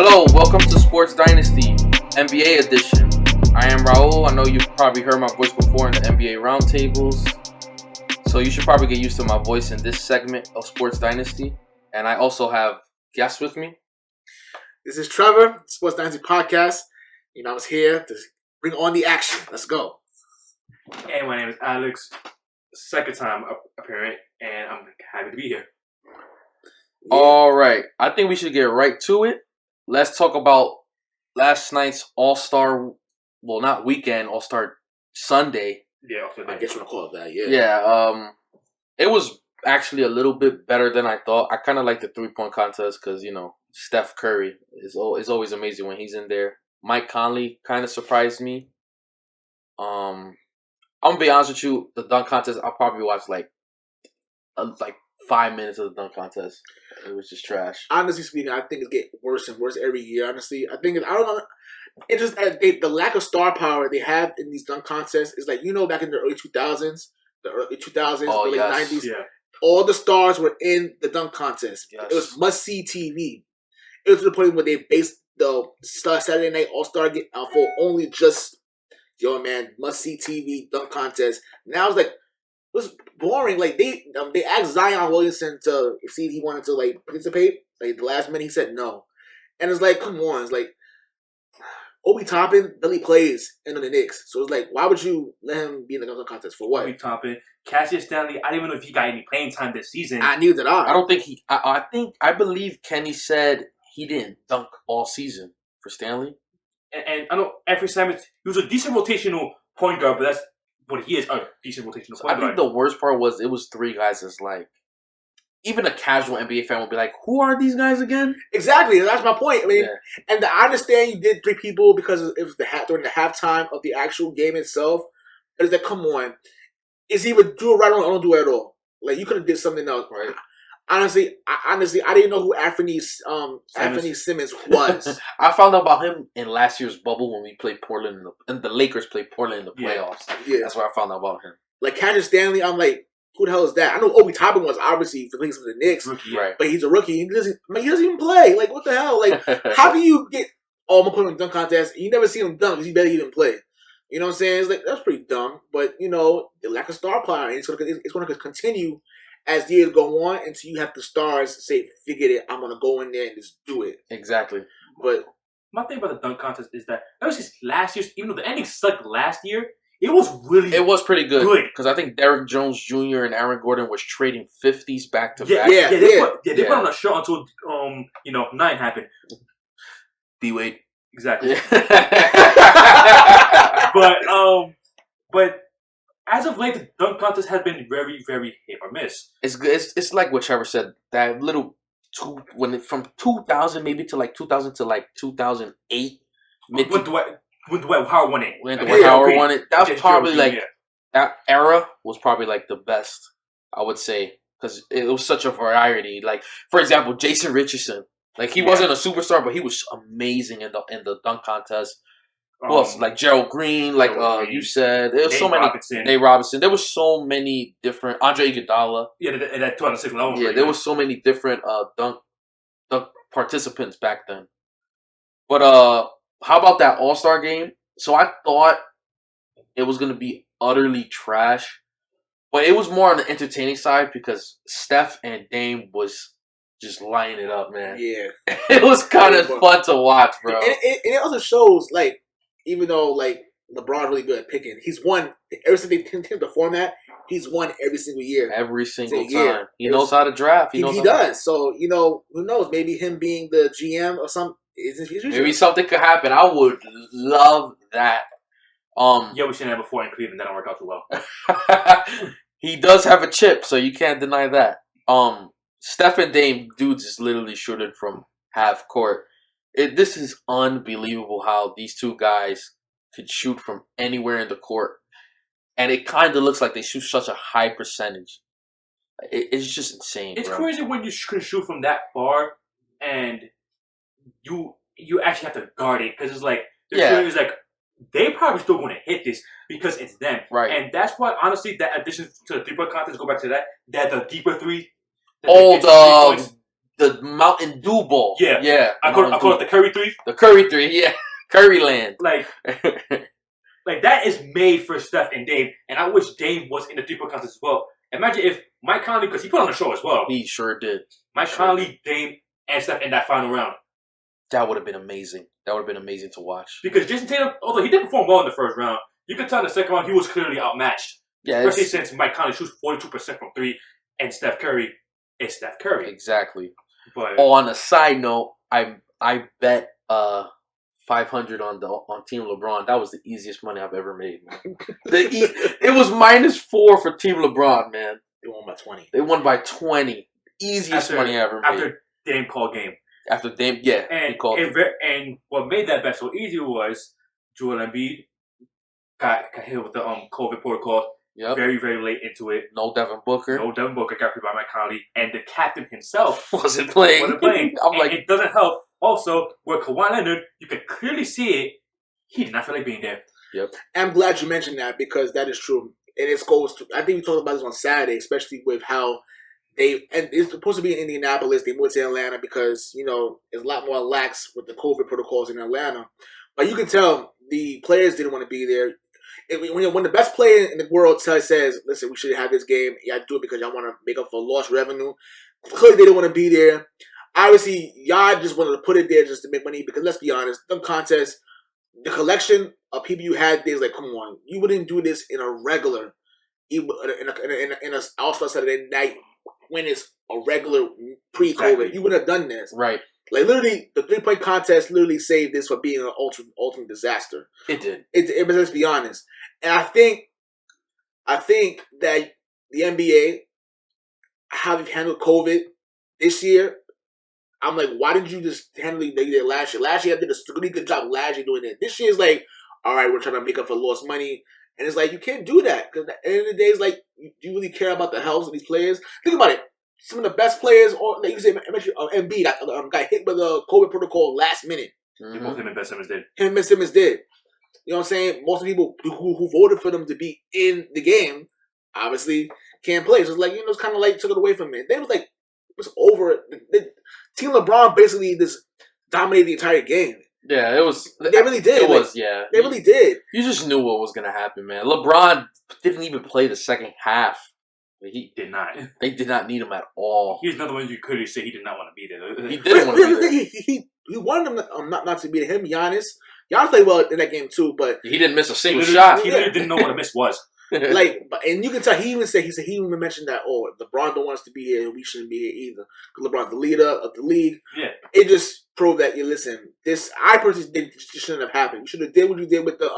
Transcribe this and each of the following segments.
Hello, welcome to Sports Dynasty, NBA edition. I am Raul. I know you've probably heard my voice before in the NBA roundtables, so you should probably get used to my voice in this segment of Sports Dynasty. And I also have guests with me. This is Trevor, Sports Dynasty Podcast. I was here to bring on the action. Let's go. Hey, my name is Alex. Second time appearing, and I'm happy to be here. Yeah. All right. I think we should get right to it. Let's talk about last night's All-Star, well, not weekend, All-Star Sunday. Yeah, All-Star I guess you want to call it that, yeah. Yeah, it was actually a little bit better than I thought. I kind of like the three-point contest because, Steph Curry is always amazing when he's in there. Mike Conley kind of surprised me. I'm going to be honest with you, the dunk contest, I'll probably watch like 5 minutes of the dunk contest. It was just trash. Honestly speaking, I think it's getting worse and worse every year, honestly. I think, I don't know, it's just the lack of star power they have in these dunk contests is like, back in the early 2000s, the late 90s, yeah. All the stars were in the dunk contest. Yes. It was must-see TV. It was to the point where they based the Saturday Night All-Star game for only just, must-see TV dunk contest. Now it's like, it was boring. Like they asked Zion Williamson to see if he wanted to participate. Like the last minute, he said no, and it's like, come on, it's like Obi Toppin barely plays in the Knicks, so it's like, why would you let him be in the dunk contest for what? Obi Toppin, Cassius Stanley. I don't even know if he got any playing time this season. Neither did I. I don't think he. I believe Kenny said he didn't dunk all season for Stanley. And I know Anthony Simons, he was a decent rotational point guard, but that's what he is, a decent rotational point guard. I think the worst part was it was three guys that's like, even a casual NBA fan would be like, who are these guys again? Exactly, that's my point. I mean, and I understand you did three people because it was during the halftime of the actual game itself. But it's like, come on, it's either do it right or don't do it at all. Like, you could have did something else, right? Honestly, I didn't know who Anthony Simmons was. I found out about him in last year's bubble when we played Portland, and the Lakers played Portland in the playoffs. Yeah. That's where I found out about him. Like Cassius Stanley, I'm like, who the hell is that? I know Obi Toppin was obviously for the Knicks, rookie, right? But he's a rookie. He doesn't even play. Like, what the hell? Like, how can you get? I'm gonna put him in the dunk contest. And you never see him dunk because he barely even play. You know what I'm saying? It's like, that's pretty dumb. But the lack of star power, and it's gonna continue as the years go on until you have the stars say, "Figured it. I'm gonna go in there and just do it." Exactly. But my thing about the dunk contest is that ever since last year's, even though the ending sucked last year, it was pretty good because I think Derrick Jones Jr. and Aaron Gordon was trading 50s back to back. They put on a show until 9 happened. D-Wade. Exactly. Yeah. but as of late, the dunk contest has been very, very hit or miss. It's like what Trevor said. That little from 2000 maybe to 2000 to 2008. When Dwight Howard won it. When Dwight Howard won it. That was probably that era was probably the best, I would say. Because it was such a variety. Like, for example, Jason Richardson. Like, he wasn't a superstar, but he was amazing in the dunk contest. Who else? Like Gerald Green, you said. There was so many. Nate Robinson. There was so many different. Andre Iguodala. Yeah, that 2006 level. Yeah, there was so many different dunk participants back then. But how about that All-Star game? So I thought it was going to be utterly trash. But it was more on the entertaining side because Steph and Dame was just lining it up, man. Yeah. It was kind of fun to watch, bro. And it also shows, even though, LeBron's really good at picking, he's won, ever since they changed the format, he's won every single year. Every single time. He knows how to draft. He does. So, who knows? Maybe him being the GM or something. Maybe something could happen. I would love that. Yeah, we seen that before in Cleveland. That don't work out too well. He does have a chip, so you can't deny that. Steph and Dame, dudes is literally shooting from half court. This is unbelievable how these two guys could shoot from anywhere in the court. And it kind of looks like they shoot such a high percentage. It's just insane, It's bro. crazy when you can shoot from that far and you actually have to guard it. Because it's like, they probably still going to hit this because it's them. Right. And that's why, honestly, that addition to the three-point contest, go back to that the deeper three. the Mountain Dew ball. Yeah. I call it the Curry 3. The Curry 3, yeah. Curry Land. Like that is made for Steph and Dame, and I wish Dame was in the 3-point contest as well. Imagine if Mike Conley, because he put on the show as well. He sure did. Mike Conley, Dame, and Steph in that final round. That would have been amazing. That would have been amazing to watch. Because Jason Tatum, although he did perform well in the first round, you could tell in the second round he was clearly outmatched. Yeah, especially since Mike Conley shoots 42% from 3, and Steph Curry is Steph Curry. Exactly. But on a side note, I bet 500 on Team LeBron. That was the easiest money I've ever made, man. It was -4 for Team LeBron, man. They won by 20. They won by 20. Easiest money I ever made. After Dame called game. After Dame, yeah. And, he called and what made that bet so easy was Joel Embiid got hit with the COVID protocol. Yep. Very, very late into it. No Devin Booker. Got hit by Mike Conley. And the captain himself wasn't playing. It doesn't help. Also, with Kawhi Leonard, you can clearly see it. He did not feel like being there. Yep. I'm glad you mentioned that because that is true. And it goes to, I think we talked about this on Saturday, especially with how and it's supposed to be in Indianapolis. They moved to Atlanta because, it's a lot more lax with the COVID protocols in Atlanta. But you can tell the players didn't want to be there. When the best player in the world says, listen, we should have this game. Y'all do it because y'all want to make up for lost revenue. Clearly, they didn't want to be there. Obviously, y'all just wanted to put it there just to make money because let's be honest, the contest, the collection of people you had there is like, come on, you wouldn't do this in a regular, in a All-Star Saturday night when it's a regular pre-COVID. Exactly. You wouldn't have done this. Right. Like, literally, the 3-point contest literally saved this from being an ultimate disaster. It did. Let's be honest. And I think that the NBA, how they've handled COVID this year, I'm like, why didn't you just handle it like you did last year? Last year, I did a really good job last year doing it. This year is like, all right, we're trying to make up for lost money. And it's like, you can't do that. Because at the end of the day, it's like, do you really care about the health of these players? Think about it. Some of the best players, or like you said, Embiid got hit by the COVID protocol last minute. Mm-hmm. Both him and Ben Simmons did. Him and Ben Simmons did. You know what I'm saying? Most of the people who voted for them to be in the game, obviously, can't play. So it's like, it's kind of like took it away from it. They was like, it was over. Team LeBron basically just dominated the entire game. Yeah, it was. They really did. It was, yeah. They really did. You just knew what was going to happen, man. LeBron didn't even play the second half. He did not. They did not need him at all. He's another one you could say he did not want to be there. He didn't want to be there. He wanted him not to be there. Him, Giannis played well in that game too, but he didn't miss a single shot. He didn't know what a miss was. And you can tell he even mentioned that LeBron don't want us to be here, we shouldn't be here either. LeBron's the leader of the league. Yeah, it just proved that this I personally think shouldn't have happened. You should have did what you did with the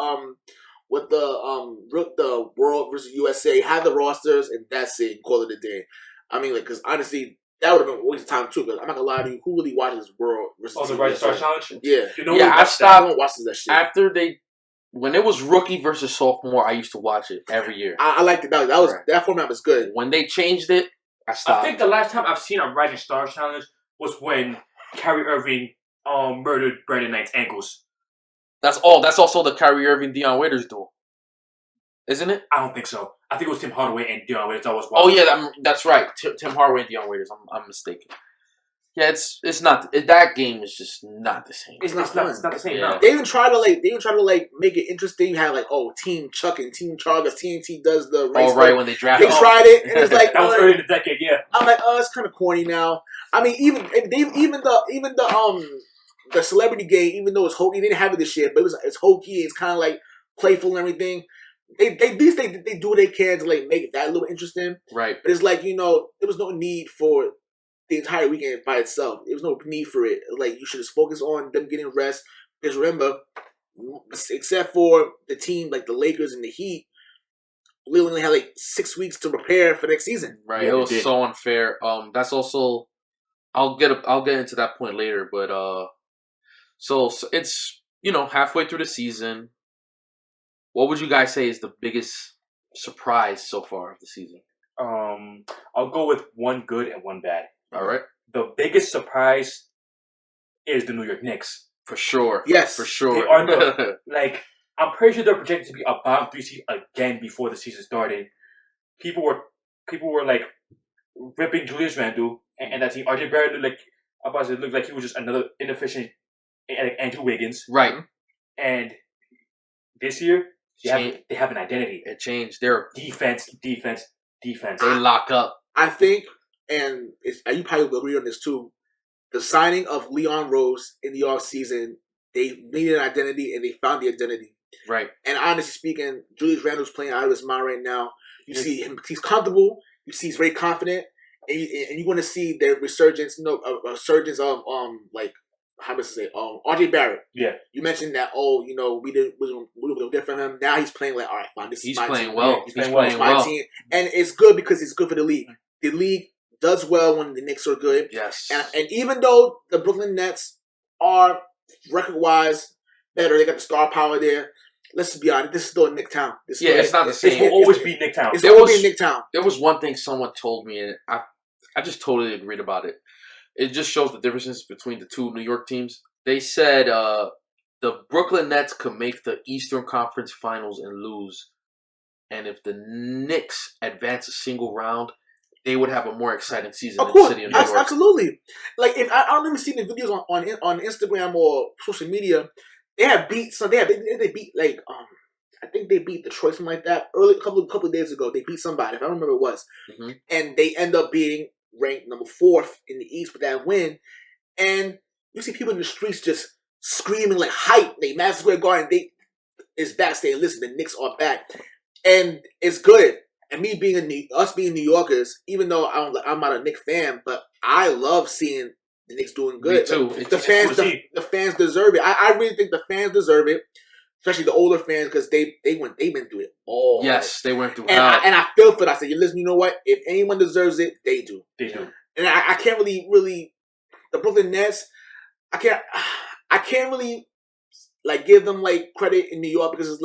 World versus USA, have the rosters, and that's it. Call it a day. I mean, because honestly, that would have been a waste of time too. Because I'm not gonna lie to you, who really watches World versus the Rising Star Challenge? Yeah, I stopped watching that shit after when it was rookie versus sophomore. I used to watch it every year. I liked it. That format was good. When they changed it, I stopped. I think the last time I've seen a Rising Star Challenge was when Kyrie Irving murdered Brandon Knight's ankles. That's also the Kyrie Irving Dion Waiters duel, isn't it? I don't think so. I think it was Tim Hardaway and Dion Waiters. Oh yeah, that's right. Tim Hardaway and Dion Waiters. I'm mistaken. Yeah, it's not. That game is just not the same. It's not the same. Yeah. No. They even try to make it interesting. You have Team Chuck and Team Charles. TNT does the race. Oh right, when they drafted. They tried it, and it's like that was early in the decade. Yeah, I'm like, it's kind of corny now. I mean, even the celebrity game, even though it's hokey, they didn't have it this year, but it's hokey. It's kind of like playful and everything. They do what they can to make it that a little interesting. Right. But it's like, there was no need for the entire weekend by itself. There was no need for it. You should just focus on them getting rest. Because remember, except for the team like the Lakers and the Heat, we only had 6 weeks to prepare for next season. Right. Yeah, it was so unfair. That's also I'll get into that point later, but so it's halfway through the season. What would you guys say is the biggest surprise so far of the season? I'll go with one good and one bad. All right. The biggest surprise is the New York Knicks. For sure. Yes. For sure. They are I'm pretty sure they're projected to be a bottom 3 seed again before the season started. People were ripping Julius Randle and that team. RJ Barrett looked like he was just another inefficient Andrew Wiggins. Right. And this year, they have an identity. It changed. Their defense. They lock up. I think, and you probably will agree on this too, the signing of Leon Rose in the offseason, they needed an identity and they found the identity. Right. And honestly speaking, Julius Randle's playing out of his mind right now. You see him; he's comfortable. You see he's very confident, and you're going to see the resurgence, resurgence of how much to say, RJ Barrett. Yeah. You mentioned that. We good for him. Now he's playing like, all right, fine. This is my playing team. well. He's playing well. My team, and it's good because it's good for the league. The league does well when the Knicks are good. Yes. And even though the Brooklyn Nets are record-wise better, they got the star power there. Let's be honest. This is still a Knick town. It's not the same. It will always be Knick town. It's always be Knick town. There was one thing someone told me, and I just totally agreed about it. It just shows the differences between the two New York teams. They said the Brooklyn Nets could make the Eastern Conference Finals and lose, and if the Knicks advance a single round, they would have a more exciting season in the city of New York. Absolutely. Like if I don't even see the videos on Instagram or social media, they have beat some. They beat I think they beat Detroit, something like that. A couple of days ago, they beat somebody. If I don't remember what it was, and they end up being ranked number 4th in the East with that win. And you see people in the streets just screaming like hype. They Madison Square Garden. Is back saying, "Listen, the Knicks are back," and it's good. And me being us being New Yorkers, even though I'm not a Knicks fan, but I love seeing the Knicks doing good. Me too. Like, the fans deserve it. I really think the fans deserve it, especially the older fans, because they've been through it all. Yes, they went through and hell. I feel for that. I said, listen, you know what? If anyone deserves it, they do. They do. And I can't really the Brooklyn Nets. I can't really give them credit in New York, because it's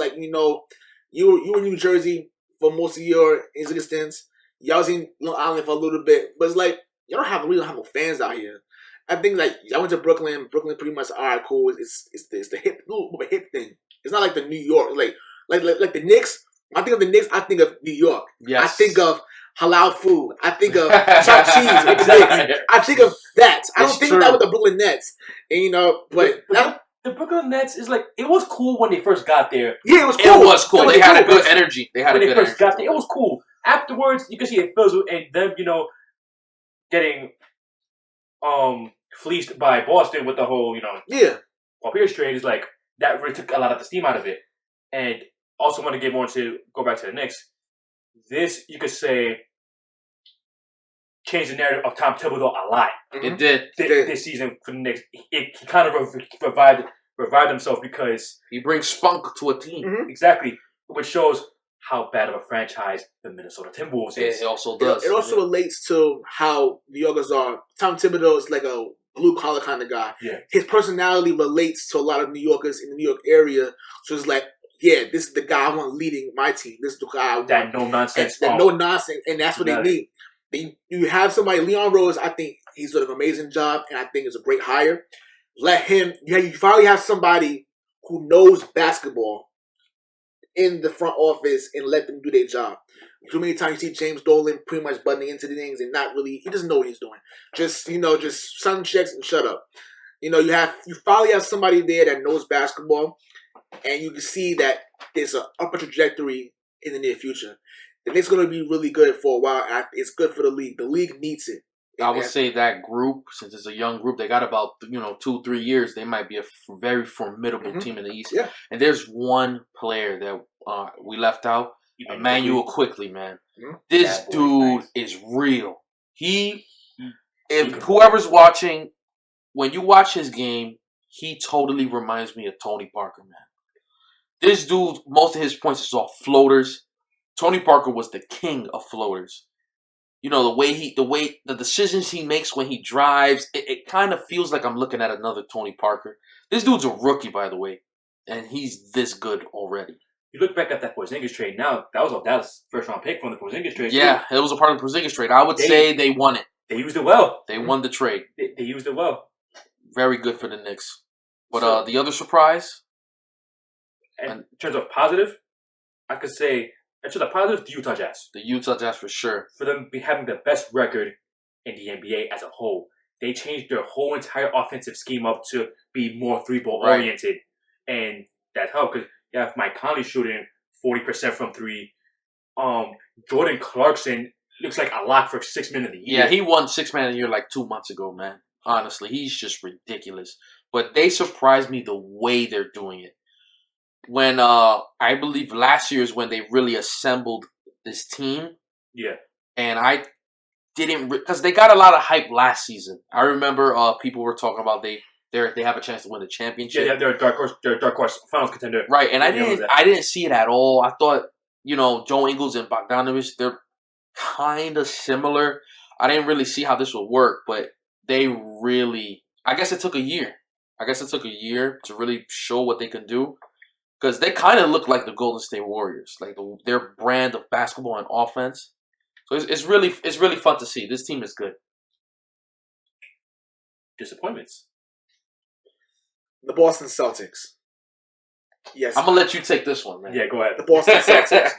you were in New Jersey for most of your existence. Y'all was in Long Island for a little bit, but it's y'all don't have no fans out here. I think y'all went to Brooklyn. Brooklyn pretty much, all right, cool. It's the hip, little of a hip thing. It's not like the New York, like the Knicks. When I think of the Knicks, I think of New York. Yes. I think of halal food. I think of chopped cheese with the Knicks. I think of that. I don't think that with the Brooklyn Nets. And, but the Brooklyn Nets is it was cool when they first got there. Yeah, it was cool. It was cool. They had a good energy. When they first got there, it was cool. Afterwards, you can see it fizzled, and them, getting fleeced by Boston with the whole, Paul Pierce trade is that really took a lot of the steam out of it. And also want to go back to the Knicks. This, you could say, changed the narrative of Tom Thibodeau a lot. It did. This season for the Knicks. He kind of revived himself because he brings spunk to a team. Exactly. Which shows how bad of a franchise the Minnesota Timberwolves is. It also does. It also relates to how New Yorkers are. Tom Thibodeau is like a blue-collar kind of guy. Yeah. His personality relates to a lot of New Yorkers in the New York area. So it's this is the guy I want leading my team. This is the guy I want. That no-nonsense. No nonsense. And that's what they need. You have somebody, Leon Rose, I think he's doing an amazing job, and I think it's a great hire. Let him, you finally have somebody who knows basketball in the front office and let them do their job. Too many times you see James Dolan pretty much butting into the things and not really, he doesn't know what he's doing. Just sun checks and shut up. You finally have somebody there that knows basketball, and you can see that there's an upper trajectory in the near future. The Knicks going to be really good for a while. And it's good for the league. The league needs it. I would say that group, since it's a young group, they got about 2-3 years. They might be a very formidable team in the East. Yeah. And there's one player that we left out, Emmanuel Quickly, man. This dude is real. If whoever's watching, when you watch his game, he totally reminds me of Tony Parker, man. This dude, most of his points is off floaters. Tony Parker was the king of floaters. The decisions he makes when he drives, it kind of feels like I'm looking at another Tony Parker. This dude's a rookie, by the way, and he's this good already. You look back at that Porzingis trade now, that was first round pick from the Porzingis trade. Yeah, it was a part of the Porzingis trade. I would say they won it. They used it well. They won the trade. They used it well. Very good for the Knicks. But the other surprise? In terms of positive, I could say, in terms of positive, the Utah Jazz. The Utah Jazz for sure. For them having the best record in the NBA as a whole. They changed their whole entire offensive scheme up to be more three-ball oriented, and that helped because you have Mike Conley shooting 40% from three. Jordan Clarkson looks like a lock for 6 man of the year. Yeah, he won 6 man of the year like 2 months ago, man. Honestly, he's just ridiculous. But they surprised me the way they're doing it. When I believe last year is when they really assembled this team. Yeah. And I didn't because they got a lot of hype last season. I remember people were talking about they have a chance to win the championship. Yeah, they're a dark horse finals contender. Right, and I didn't see it at all. I thought, Joe Ingles and Bogdanovich, they're kind of similar. I didn't really see how this would work, but they really, I guess it took a year. To really show what they can do. Because they kind of look like the Golden State Warriors, like their brand of basketball and offense. So it's really fun to see. This team is good. Disappointments. The Boston Celtics. Yes. I'm going to let you take this one, man. Yeah, go ahead. The Boston Celtics.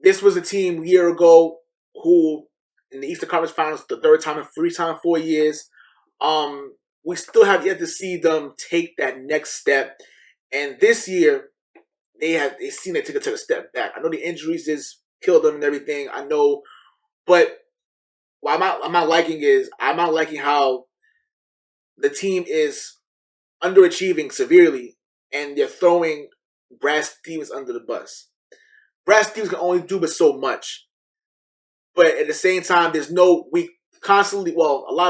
This was a team a year ago who, in the Eastern Conference Finals, the third time in 4 years, we still have yet to see them take that next step. And this year, they seem to take a step back. I know the injuries just killed them and everything. I know, but what I'm not liking how the team is underachieving severely, and they're throwing Brad Stevens under the bus. Brad Stevens can only do but so much, but at the same time, a lot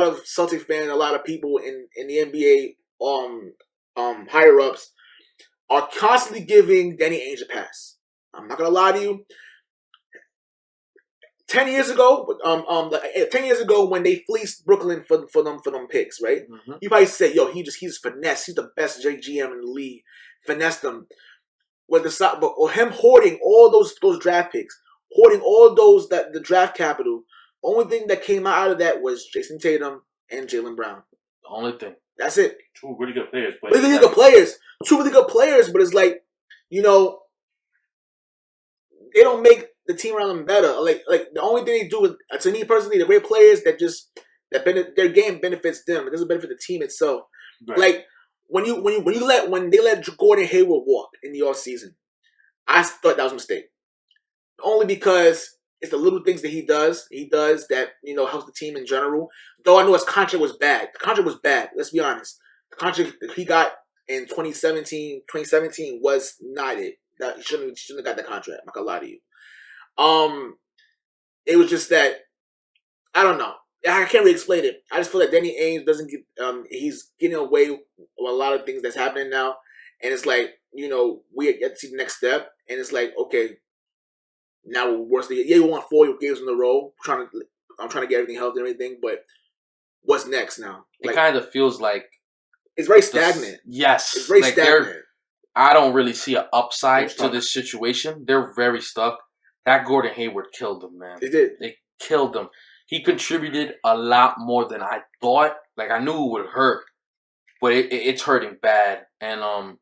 of Celtics fans, a lot of people in the NBA, higher ups, are constantly giving Danny Ainge a pass. I'm not gonna lie to you. 10 years ago, when they fleeced Brooklyn for them picks, right? Mm-hmm. You probably said, "Yo, he's finesse. He's the best GM in the league. Finessed them." Or him hoarding all those draft picks, hoarding all the draft capital. Only thing that came out of that was Jason Tatum and Jaylen Brown. The only thing. That's it. Two really good players. Two really good players, but it's like, they don't make the team around them better. Like the only thing they do is, to me personally, they're great players that their game benefits them. It doesn't benefit the team itself. Right. Like when they let Gordon Hayward walk in the offseason, I thought that was a mistake. Only because it's the little things that he does that, helps the team in general. Though I know his contract was bad. The contract was bad. Let's be honest. The contract he got in 2017 was not it. That he shouldn't have got that contract. I'm not gonna lie to you. It was just that, I don't know. I can't really explain it. I just feel like Danny Ainge doesn't get. He's getting away with a lot of things that's happening now, and it's like, we get to see the next step, and it's like, okay, now we're worse. We won 4 games in a row. I'm trying to get everything healthy and everything, but what's next now? It kind of feels like it's very stagnant. Yes, it's very stagnant. I don't really see an upside to this situation. They're very stuck. That Gordon Hayward killed them, man. They did. They killed them. He contributed a lot more than I thought. Like, I knew it would hurt, but it's hurting bad. And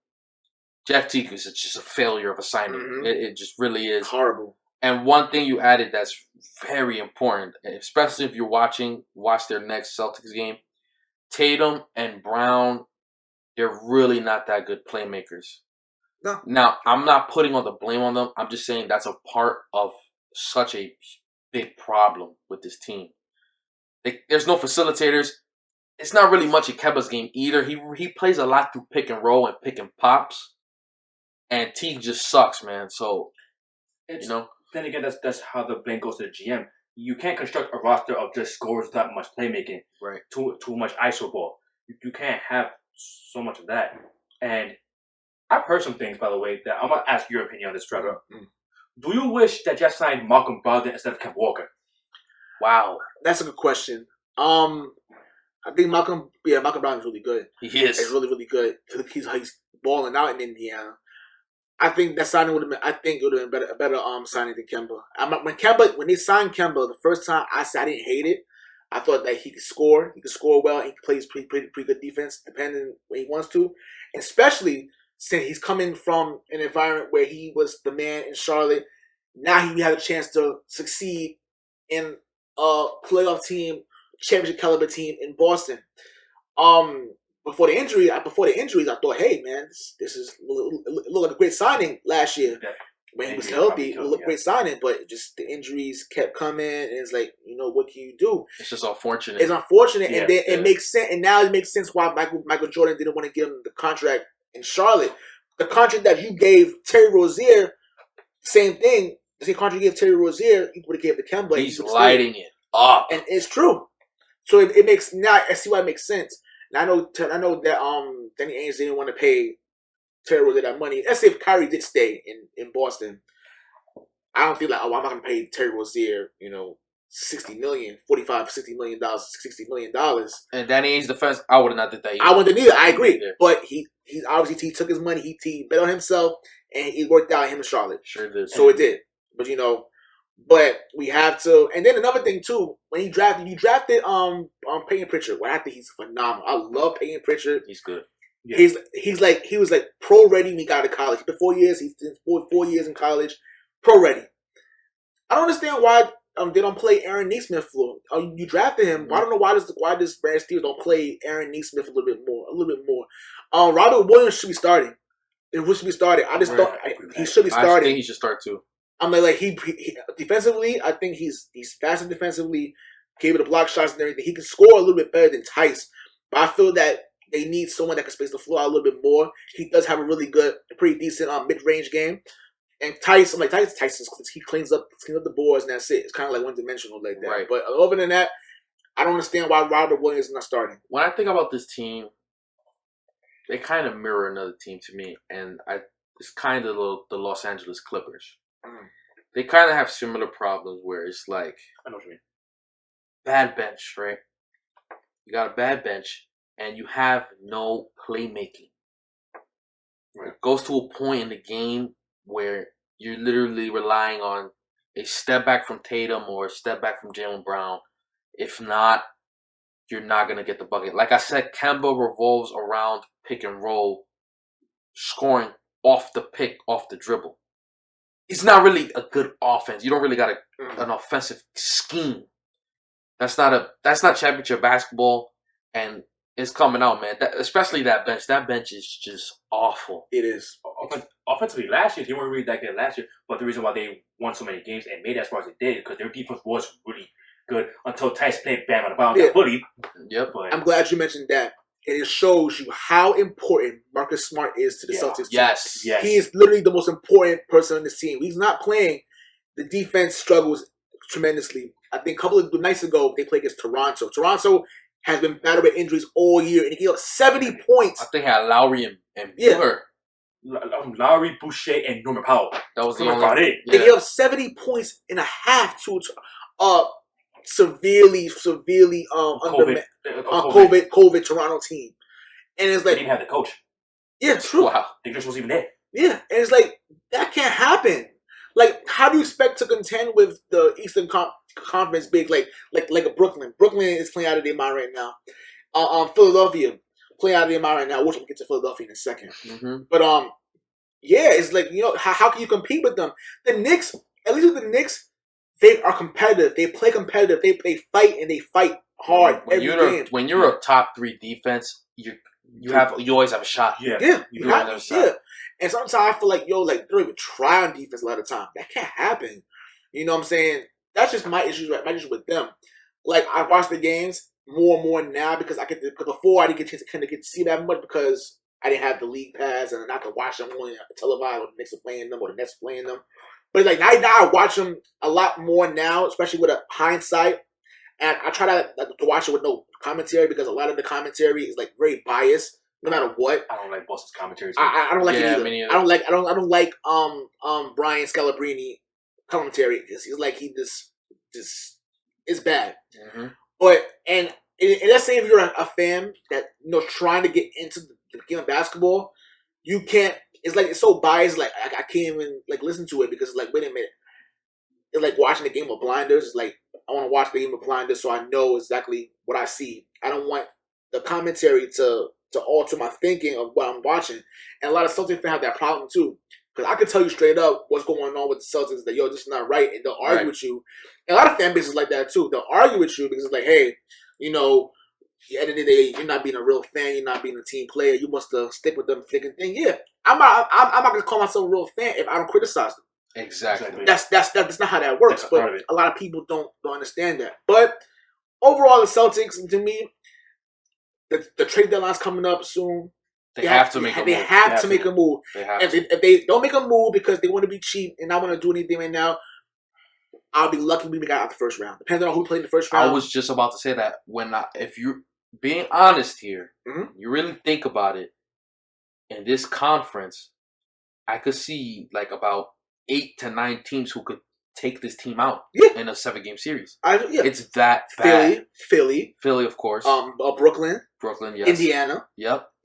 Jeff Teague is just a failure of a signing. Mm-hmm. It just really is. Horrible. And one thing you added that's very important, especially if you're watch their next Celtics game, Tatum and Brown, they're really not that good playmakers. No. Now, I'm not putting all the blame on them. I'm just saying that's a part of such a big problem with this team. There's no facilitators. It's not really much of Kemba's game either. He plays a lot through pick and roll and pick and pops. And Teague just sucks, man. So, Then again, that's how the blame goes to the GM. You can't construct a roster of just scorers without much playmaking. Right. Too much ISO ball. You can't have so much of that. And I've heard some things, by the way, that I'm going to ask your opinion on this, Trevor. Mm-hmm. Do you wish that you signed Malcolm Brogdon instead of Kemba Walker? Wow. That's a good question. I think Malcolm Brogdon is really good. He is. He's really, really good. He's balling out in Indiana. I think that signing would have been. I think it would have been a better signing than Kemba. When they signed Kemba the first time, I didn't hate it. I thought that he could score. He could score well. He plays pretty good defense, depending when he wants to. And especially since he's coming from an environment where he was the man in Charlotte. Now he had a chance to succeed in playoff team, championship caliber team in Boston. Before the injuries, I thought, hey man, this is look like a great signing last year. Yeah. When he was healthy, it looked great signing, but just the injuries kept coming, and it's like, what can you do? It's just unfortunate. It's unfortunate, and then it makes sense. And now it makes sense why Michael Jordan didn't want to give him the contract in Charlotte. The contract that you gave Terry Rozier, same thing. The same contract you gave Terry Rozier, you would have gave to Kemba. He's lighting it up, and it's true. So it makes now. I see why it makes sense. Now I know that Danny Ainge didn't want to pay Terry Rozier that money. Let's say if Kyrie did stay in Boston, I don't feel like, I'm not going to pay Terry Rozier, $60 million, $60 million. And Danny Ainge's defense, I would have not did that either. I wouldn't either. I agree. But he obviously he took his money, he bet on himself, and it worked out him in Charlotte. Sure did. So it did. But but we have to. And then another thing too, when you drafted Peyton Pritchard. Well, I think he's phenomenal. I love Peyton Pritchard. He's good. Yeah. He was like pro ready when he got to college. He spent 4 years. He spent 4 years in college, pro ready. I don't understand why they don't play Aaron Neesmith for. You drafted him. Mm-hmm. I don't know why this Brand Steelers don't play Aaron Neesmith a little bit more. Robert Williams should be starting. It should be starting. I just thought he should be starting. I think he should start too. I'm like he defensively, I think he's faster defensively, capable of block shots and everything. He can score a little bit better than Tice, but I feel that they need someone that can space the floor out a little bit more. He does have a really good, pretty decent mid-range game. And Tice, I'm like, Tice he cleans up the boards and that's it. It's kind of like one-dimensional like that. Right. But other than that, I don't understand why Robert Williams is not starting. When I think about this team, they kind of mirror another team to me, and it's kind of the Los Angeles Clippers. Mm. They kind of have similar problems where it's like, I know what you mean. Bad bench, right? You got a bad bench, and you have no playmaking. Right. It goes to a point in the game where you're literally relying on a step back from Tatum or a step back from Jaylen Brown. If not, you're not going to get the bucket. Like I said, Kemba revolves around pick and roll, scoring off the pick, off the dribble. It's not really a good offense. You don't really got an offensive scheme. That's not championship basketball, and it's coming out, man. Especially that bench. That bench is just awful. It is. Offensively, last year, they weren't really that good last year, but the reason why they won so many games and made it as far as they did, because their defense was really good until Tice played Bam on the bottom of the hoodie. Yep. But I'm glad you mentioned that. And it shows you how important Marcus Smart is to the Celtics team. Yes. He is literally the most important person on this team. He's not playing. The defense struggles tremendously. I think a couple of nights ago, they played against Toronto. Toronto has been battled with injuries all year, and he gave up 70 points. I think he had Lowry and Booker. Lowry, Boucher, and Norman Powell. That was the only about it. They gave up 70 points and a half to severely COVID Toronto team. And it's like, they didn't have the coach. Yeah, true. Wow. The coach wasn't even there. Yeah, and it's like, that can't happen. Like, how do you expect to contend with the Eastern Conference big, like a Brooklyn? Brooklyn is playing out of their mind right now. Philadelphia playing out of their mind right now. We'll get to Philadelphia in a second. Mm-hmm. But yeah, it's like, how can you compete with them? The Knicks, at least with the Knicks, they are competitive. They play competitive. They fight and they fight hard every game. When you're a top 3 defense, you always have a shot. Yeah. You have a shot. And sometimes I feel like, they don't even try on defense a lot of time. That can't happen. You know what I'm saying? That's just my issue with them. Like, I watch the games more and more now because before I didn't get a chance to kind of get to see that much because I didn't have the league pass and not to watch them only televised or the Knicks are playing them or the Nets playing them. But like now I watch them a lot more now, especially with a hindsight. And I try to watch it with no commentary because a lot of the commentary is like very biased, no matter what. I don't like Boston's commentary. I don't like it either. I don't like Brian Scalabrine commentary because he's like he just it's bad. Mm-hmm. But and let's say if you're a fan that trying to get into the game of basketball, you can't. It's like it's so biased. Like I can't even listen to it because it's like, wait a minute. It's like watching the game of blinders. It's like I want to watch the game of blinders so I know exactly what I see. I don't want the commentary to alter my thinking of what I'm watching. And a lot of Celtics fans have that problem too Because I can tell you straight up what's going on with the Celtics. That yo, this is not right, and they'll argue with you. And a lot of fan bases like that too. They'll argue with you because it's like, hey, you know, at the end of the day, you're not being a real fan. You're not being a team player. You must stick with them thick and thin. Yeah, I'm not gonna call myself a real fan if I don't criticize them. Exactly. That's not how that works. That's but a lot of people don't understand that. But overall, the Celtics, to me, the trade deadline's coming up soon. They have to make a move. They have to make a move. If they don't make a move because they want to be cheap and not want to do anything right now, I'll be lucky we got out the first round. Depending on who played in the first round. I was just about to say that if you're being honest here, you really think about it, in this conference, I could see like about 8 to 9 teams who could take this team out in a 7-game series. It's that bad. Philly, of course. Brooklyn, yes. Indiana,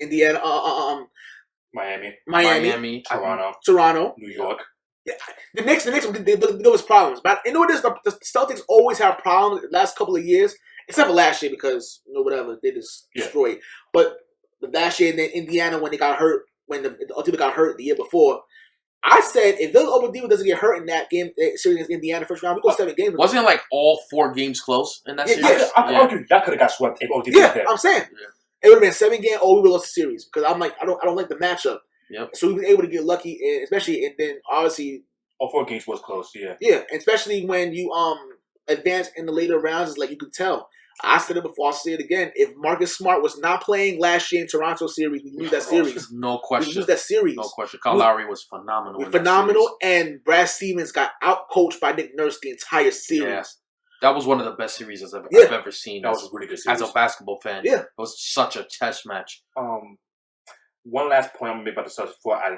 Indiana, Miami, Toronto, New York. Yeah. The Knicks, there was problems, but you know what it is? The Celtics always have problems the last couple of years, except for last year because whatever they just destroyed. But the last year in Indiana when they got hurt, when the team got hurt the year before. I said if Villas Oladipo doesn't get hurt in that game series against Indiana first round, we go 7 games. Wasn't it like all 4 games close in that series? I could argue that could have got swept if Oladipo I'm saying it would have been 7 games. We would have lost the series because I'm like I don't like the matchup. Yep. So we were able to get lucky, and especially and then obviously all 4 games was close. Yeah, especially when you advance in the later rounds, it's like you could tell. I said it before, I'll say it again. If Marcus Smart was not playing last year in Toronto series, we lose that series. No question. We lose that series. No question. Kyle Lowry was phenomenal. And Brad Stevens got out-coached by Nick Nurse the entire series. Yeah. That was one of the best series I've ever seen. That was a really good series. As a basketball fan. Yeah. It was such a chess match. One last point I'm going to make about the Celtics before I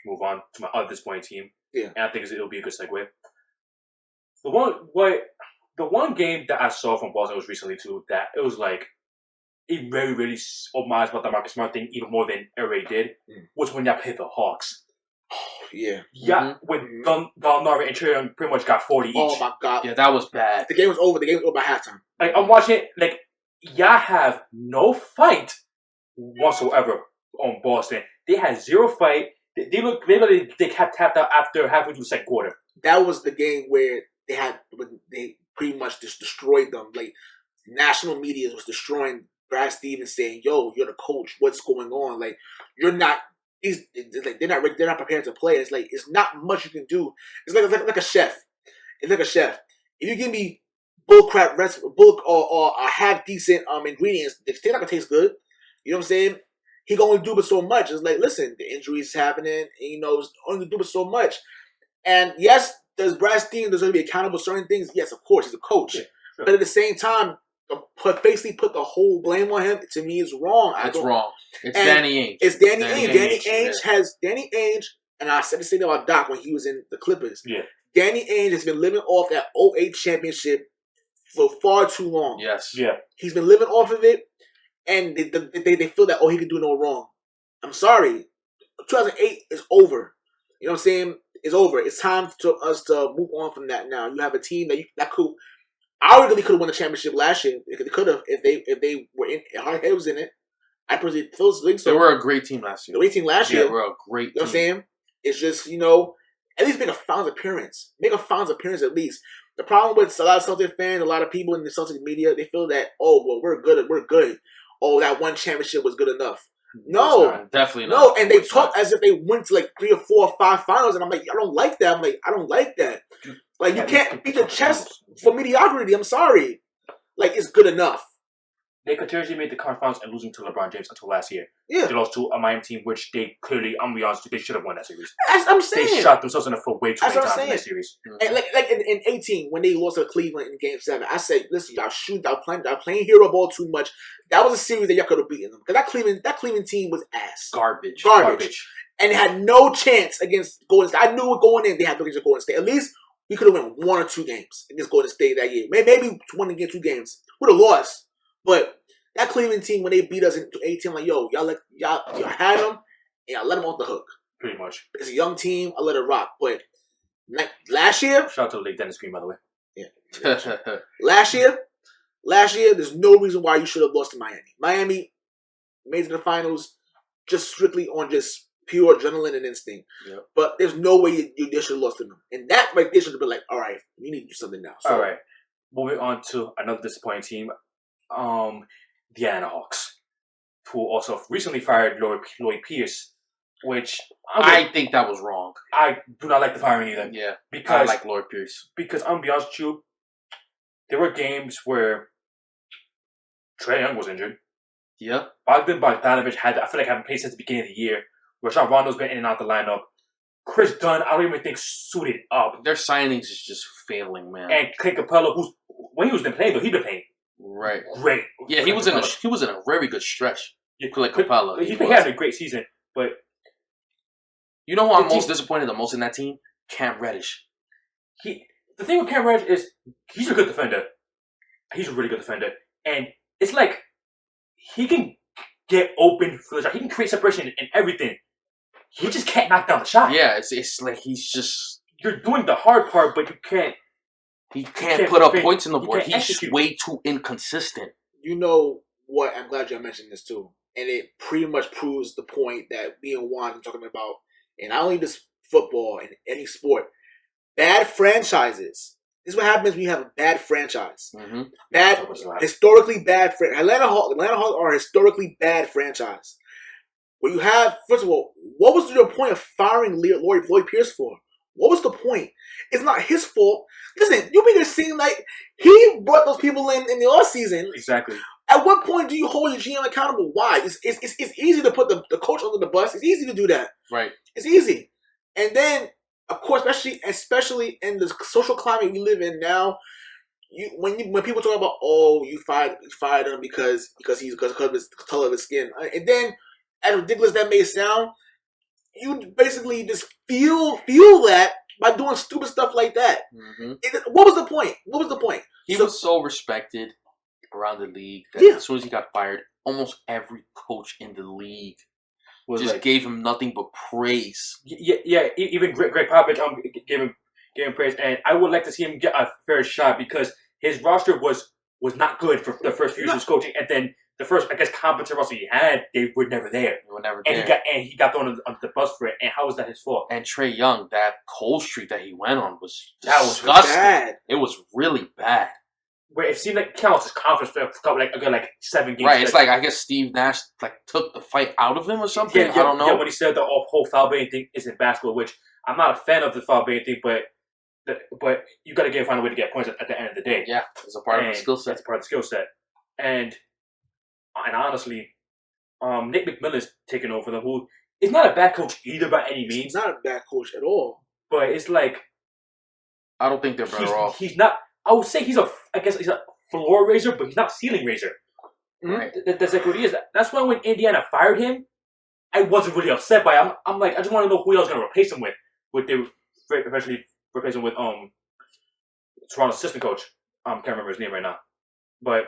move on to my other disappointing team. Yeah. And I think it'll be a good segue. The one game that I saw from Boston was recently too, that it was like it very, really homaged about the Marcus Smart thing even more than it already did, was when y'all played the Hawks. Yeah. When Gallinari and Trevor pretty much got 40 each. Oh my God. Yeah, that was bad. The game was over. The game was over by halftime. Like, I'm watching it, like, y'all have no fight whatsoever on Boston. They had 0 fight. They kept tapped out after halfway through the second quarter. That was the game where they pretty much just destroyed them. Like, national media was destroying Brad Stevens, saying, "Yo, you're the coach. What's going on? Like, you're not." They're not prepared to play. It's like it's not much you can do. It's like a chef. It's like a chef. If you give me bulk or half decent ingredients, it's not gonna taste good. You know what I'm saying? He can only do but so much. It's like, listen, the injuries happening, and it's only do but so much. And yes, does Brad Stevens deserve to be accountable for certain things? Yes, of course, he's a coach. Yeah, sure. But at the same time, basically put the whole blame on him, to me, is wrong. It's wrong. It's Danny Ainge. It's Danny Ainge. Danny Ainge, and I said the same thing about Doc when he was in the Clippers. Yeah. Danny Ainge has been living off that 08 championship for far too long. Yes. Yeah. He's been living off of it, and they feel that, he can do no wrong. I'm sorry. 2008 is over. You know what I'm saying? It's over. It's time for us to move on from that now. You have a team that could arguably could have won the championship last year. They could have if they were in. Hardhead was in it. I personally think so. They were a great team last year. The great team last year. They were a great team. You know what I'm saying? It's just, at least make a finals appearance. Make a finals appearance at least. The problem with a lot of Celtics fans, a lot of people in the Celtics media, they feel that, we're good. Oh, that one championship was good enough. No. Definitely not. No, and they talk as if they went to like 3 or 4 or 5 finals, and I'm like, I don't like that. I don't like that. Like, you can't beat your chest for mediocrity. I'm sorry. Like, it's good enough. They continuously made the conference finals and losing to LeBron James until last year. Yeah. They lost to a Miami team, which they clearly, I'm be honest, they should have won that series. That's what I'm saying. They shot themselves in the foot way too many times in that series. And like in 18, when they lost to Cleveland in Game 7, I said, listen, y'all playing hero ball too much. That was a series that y'all could have beaten them. Because that Cleveland team was ass. Garbage. And they had no chance against Golden State. I knew it going in, they had no chance against Golden State. At least we could have won 1 or 2 games against Golden State that year. Maybe 1 against 2 games. Would have lost. But that Cleveland team, when they beat us in 18, like, y'all had them, and y'all let them off the hook. Pretty much. It's a young team, I let it rock. But last year... Shout out to the late Dennis Green, by the way. Yeah. Last year, there's no reason why you should have lost to Miami. Miami made it to the finals just strictly on just pure adrenaline and instinct. Yep. But there's no way you should have lost to them. And that right there should have been like, all right, we need to do something now. So, all right. Moving on to another disappointing team, the Atlanta Hawks, who also recently fired Lloyd Pierce, which I think that was wrong. I do not like the firing either. Yeah, because I like Lloyd Pierce. Because I'm gonna be honest with you, there were games where Trae Young was injured. Yeah. Bogdanovich I feel like, having played since the beginning of the year. Rashawn Rondo's been in and out the lineup. Chris Dunn, I don't even think suited up. Their signings is just failing, man. And Clint Capella, when he was been playing though, he's been playing right. Great. Yeah, he was in a very good stretch. Yeah, Clint Capella. He had a great season, but you know who I'm most disappointed the most in that team? Cam Reddish. The thing with Cam Reddish is he's a good defender. He's a really good defender, and it's like he can get open for the shot. He can create separation and everything. He just can't knock down the shot. Yeah, it's like he's just... You're doing the hard part, but you can't... He can't put up points on the board. He's way too inconsistent. You know what? I'm glad you mentioned this too. And it pretty much proves the point that me and Juan are talking about. And not only just football, in any sport. Bad franchises. This is what happens when you have a bad franchise. Mm-hmm. Historically bad franchise. Atlanta Hawks are a historically bad franchise. Where you have, first of all, what was your point of firing Lloyd Pierce for? What was the point? It's not his fault. Listen, you make it seem like he brought those people in the offseason. Exactly. At what point do you hold your GM accountable? Why? It's easy to put the coach under the bus. It's easy to do that. Right. It's easy. And then, of course, especially in the social climate we live in now, when people talk about, oh, you fired him because of his color of his skin, and then, as ridiculous that may sound, you basically just feel that by doing stupid stuff like that. Mm-hmm. What was the point? What was the point? He was so respected around the league that as soon as he got fired, almost every coach in the league just gave him nothing but praise. Yeah. Even Greg Popovich gave him praise, and I would like to see him get a fair shot because his roster was not good for the first few years of coaching, and then the first, I guess, competent roster he had, they were never there. They were never there. And he got thrown under the bus for it. And how was that his fault? And Trae Young, that cold streak that he went on was disgusting. Bad. It was really bad. Where it seemed like he lost his confidence for a couple, like 7 games. Right, it's like I guess Steve Nash took the fight out of him or something. Yeah, I don't know. Yeah, when he said the whole foul baiting thing isn't basketball, which I'm not a fan of the foul baiting thing, but you got to find a way to get points at the end of the day. Yeah, it's a part of the skill set. It's a part of the skill set. And honestly, Nick McMillan's taken over them, who is not a bad coach either by any means. He's not a bad coach at all. But it's like I don't think they're better off. He's not. I would say he's a floor raiser, but he's not ceiling raiser. Right. That's like what he is. That's why when Indiana fired him, I wasn't really upset by him. I'm like, I just want to know who else going to replace him with. They eventually replace him with Toronto's assistant coach. Can't remember his name right now, but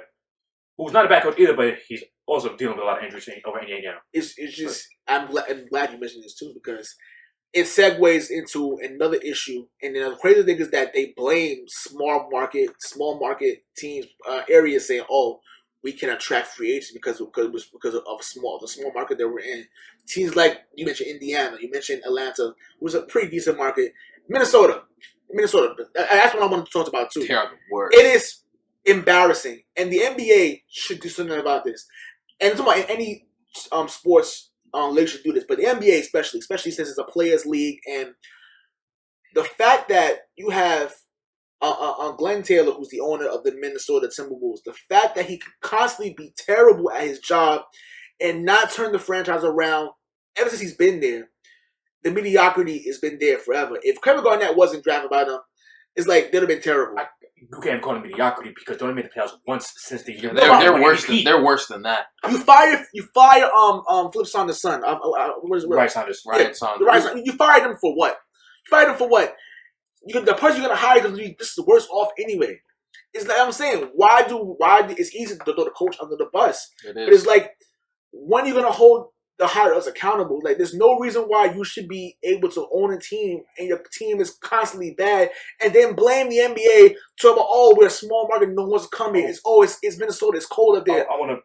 who's not a bad coach either. But he's also dealing with a lot of injuries over in Indiana. It's just I'm glad you mentioned this too because it segues into another issue. And the crazy thing is that they blame small market teams areas saying, "Oh, we can attract free agents because of the small market that we're in." Teams like you mentioned Indiana, you mentioned Atlanta, was a pretty decent market. Minnesota. That's what I want to talk about too. Terrible word. It is embarrassing, and the NBA should do something about this. And it's about any sports league should do this, but the NBA especially since it's a players' league, and the fact that you have Glenn Taylor, who's the owner of the Minnesota Timberwolves, the fact that he can constantly be terrible at his job and not turn the franchise around ever since he's been there. The mediocrity has been there forever. If Kevin Garnett wasn't drafted by them, it's like they'd have been terrible. You can't call it mediocrity because they only made the playoffs once since the year. They're worse than that. You fire Flip Saunders' son. What is it? Ryan Saunders. You fired him for what? The person you're gonna hire is this is worse off anyway. It's like I'm saying, why it's easy to throw the coach under the bus. It is. But it's like when you're gonna hold the hires accountable. Like, there's no reason why you should be able to own a team and your team is constantly bad and then blame the NBA to about, oh, we're a small market, no one's coming. It's Minnesota, it's cold up there. I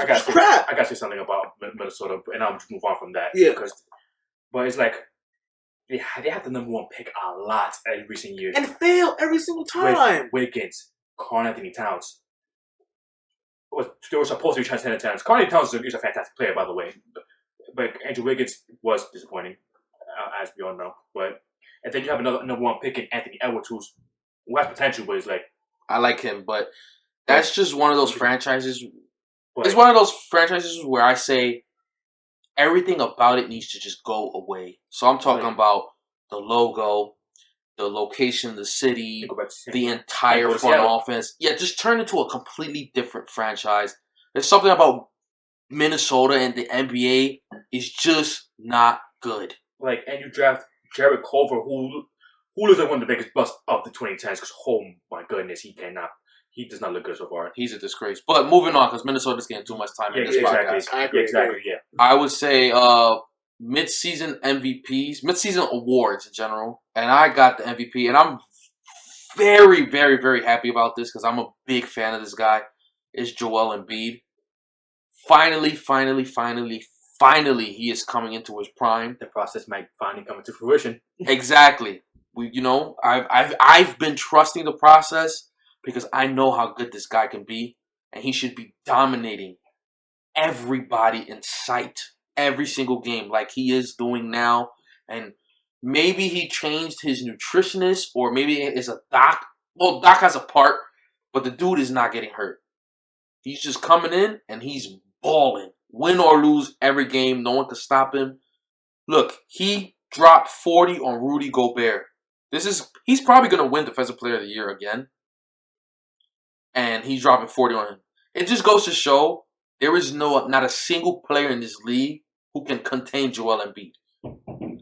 got to say something about Minnesota, and I'll just move on from that. Yeah. Because But it's like they have the number 1 pick a lot in recent years. And fail every single time. With Wiggins, Karl Anthony Towns. They were supposed to be transcendent talents. Karl Anthony Towns is a fantastic player, by the way. But Andrew Wiggins was disappointing, as we all know. And then you have another number 1 pick in Anthony Edwards, who has potential, but he's like... I like him, but that's just one of those franchises. It's one of those franchises where I say everything about it needs to just go away. So I'm talking about the logo, the location, the city, the entire front offense. Yeah, just turn into a completely different franchise. There's something about Minnesota and the NBA is just not good. And you draft Jared Culver, who looks like one of the biggest busts of the 2010s, because, oh my goodness, he does not look good so far. He's a disgrace. But moving on, because Minnesota's getting too much time in this podcast. I agree. Exactly, yeah. I would say mid-season MVPs, mid-season awards in general, and I got the MVP, and I'm very, very, very happy about this because I'm a big fan of this guy, is Joel Embiid. Finally, he is coming into his prime. The process might finally come into fruition. Exactly. I've been trusting the process because I know how good this guy can be, and he should be dominating everybody in sight every single game like he is doing now. And maybe he changed his nutritionist, or maybe it's a doc. Well, Doc has a part, but the dude is not getting hurt. He's just coming in and he's balling. Win or lose every game, no one can stop him. Look, he dropped 40 on Rudy Gobert. He's probably going to win Defensive Player of the Year again. And he's dropping 40 on him. It just goes to show there is not a single player in this league who can contain Joel Embiid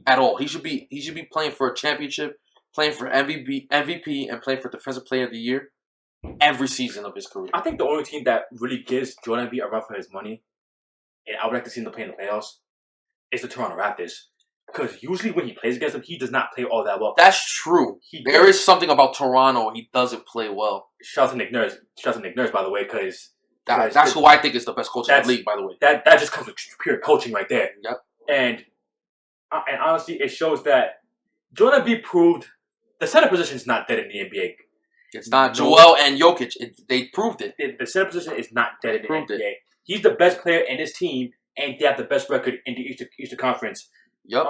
at all. He should be playing for a championship, playing for MVP, and playing for Defensive Player of the Year every season of his career. I think the only team that really gives Joel Embiid a run for his money, and I would like to see him play in the playoffs, is the Toronto Raptors. Because usually when he plays against them, he does not play all that well. That's true. There is something about Toronto he doesn't play well. Shout out to Nick Nurse. By the way, because that's who I think is the best coach in the league, by the way. That just comes with pure coaching right there. Yep. And honestly, it shows that Joel Embiid proved the center position is not dead in the NBA. It's not. Joel and Jokic, they proved it. The center position is not dead in the NBA. He's the best player in his team, and they have the best record in the Eastern Conference. Yep.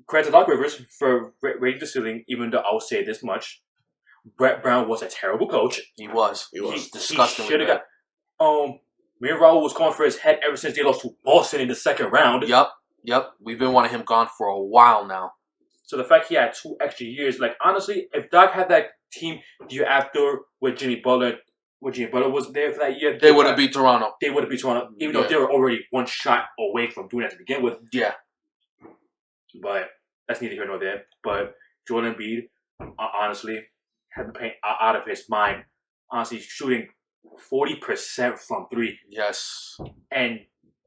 Credit to Doc Rivers for raising the ceiling, even though I'll say this much. Brett Brown was a terrible coach. He was disgusting. He should have got... me and Raul was calling for his head ever since they lost to Boston in the second round. Yep. We've been wanting him gone for a while now. So the fact he had 2 extra years, honestly, if Doc had that team the year after with Jimmy Butler was there for that year, they would have beat Toronto. They would have beat Toronto, even though they were already one shot away from doing that to begin with. Yeah. But that's neither here nor there. But Joel Embiid, honestly, has been playing out of his mind. Honestly, shooting 40% from 3. Yes. And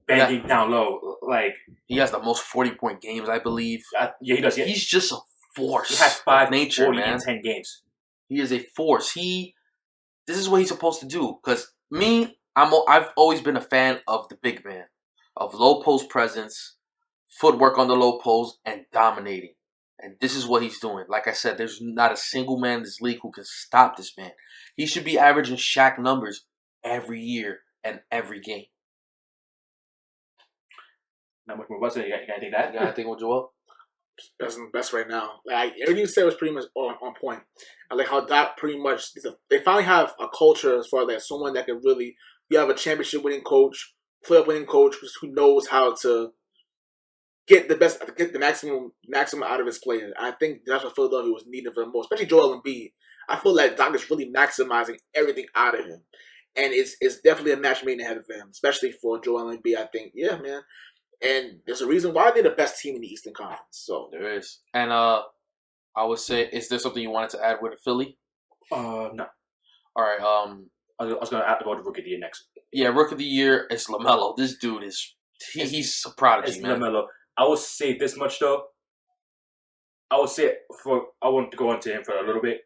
banging down low. He has the most 40-point games, I believe. Yeah, he does. Yeah. He's just a force. He has 5 nature, 40 man. in 10 games. He is a force. This is what he's supposed to do. Because I've always been a fan of the big man, of low post presence, footwork on the low post, and dominating. And this is what he's doing. Like I said, there's not a single man in this league who can stop this man. He should be averaging Shaq numbers every year and every game. Not much more about it. You got anything that? You got anything with Joel? Best right now. Everything you said was pretty much on point. I like how Doc pretty much they finally have a culture as far as someone that can really. You have a championship winning coach, playoff winning coach who knows how to get the maximum out of his players. I think that's what Philadelphia was needing for the most, especially Joel Embiid. I feel like Doc is really maximizing everything out of him, and it's definitely a match made in heaven for him, especially for Joel Embiid. I think, yeah, man. And there's a reason why they're the best team in the Eastern Conference. So there is. And I would say, is there something you wanted to add with Philly? No. All right. I was going to have to go to Rookie of the Year next. Yeah, Rookie of the Year is LaMelo. This dude is he's a prodigy, man. LaMelo. I will say this much though. I want to go into him for a little bit.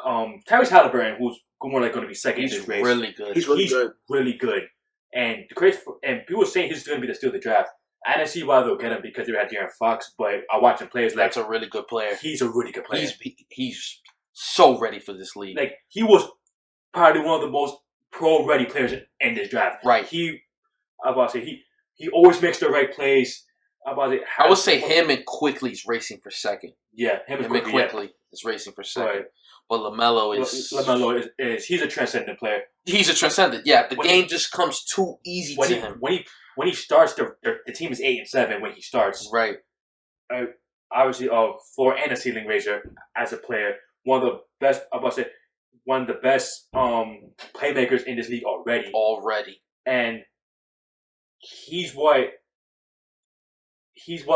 Tyrese Halliburton, who's more like going to be second in this race. Really good. He's really good. Really good. And people were saying he's going to be the steal of the draft. I didn't see why they'll get him because they had De'Aaron Fox, but I watch him play. That's a really good player. He's a really good player. He's so ready for this league. Like, he was probably one of the most pro-ready players in this draft. Right. He always makes the right plays. I would say him and Quickly's racing for second. Yeah, him and Quickly is racing for second. Right. But LaMelo is he's a transcendent player. He's a transcendent. Yeah, the game just comes too easy to him. When he starts, the team is 8-7 when he starts. Right. Obviously, floor and a ceiling raiser as a player. One of the best playmakers in this league already. And he's what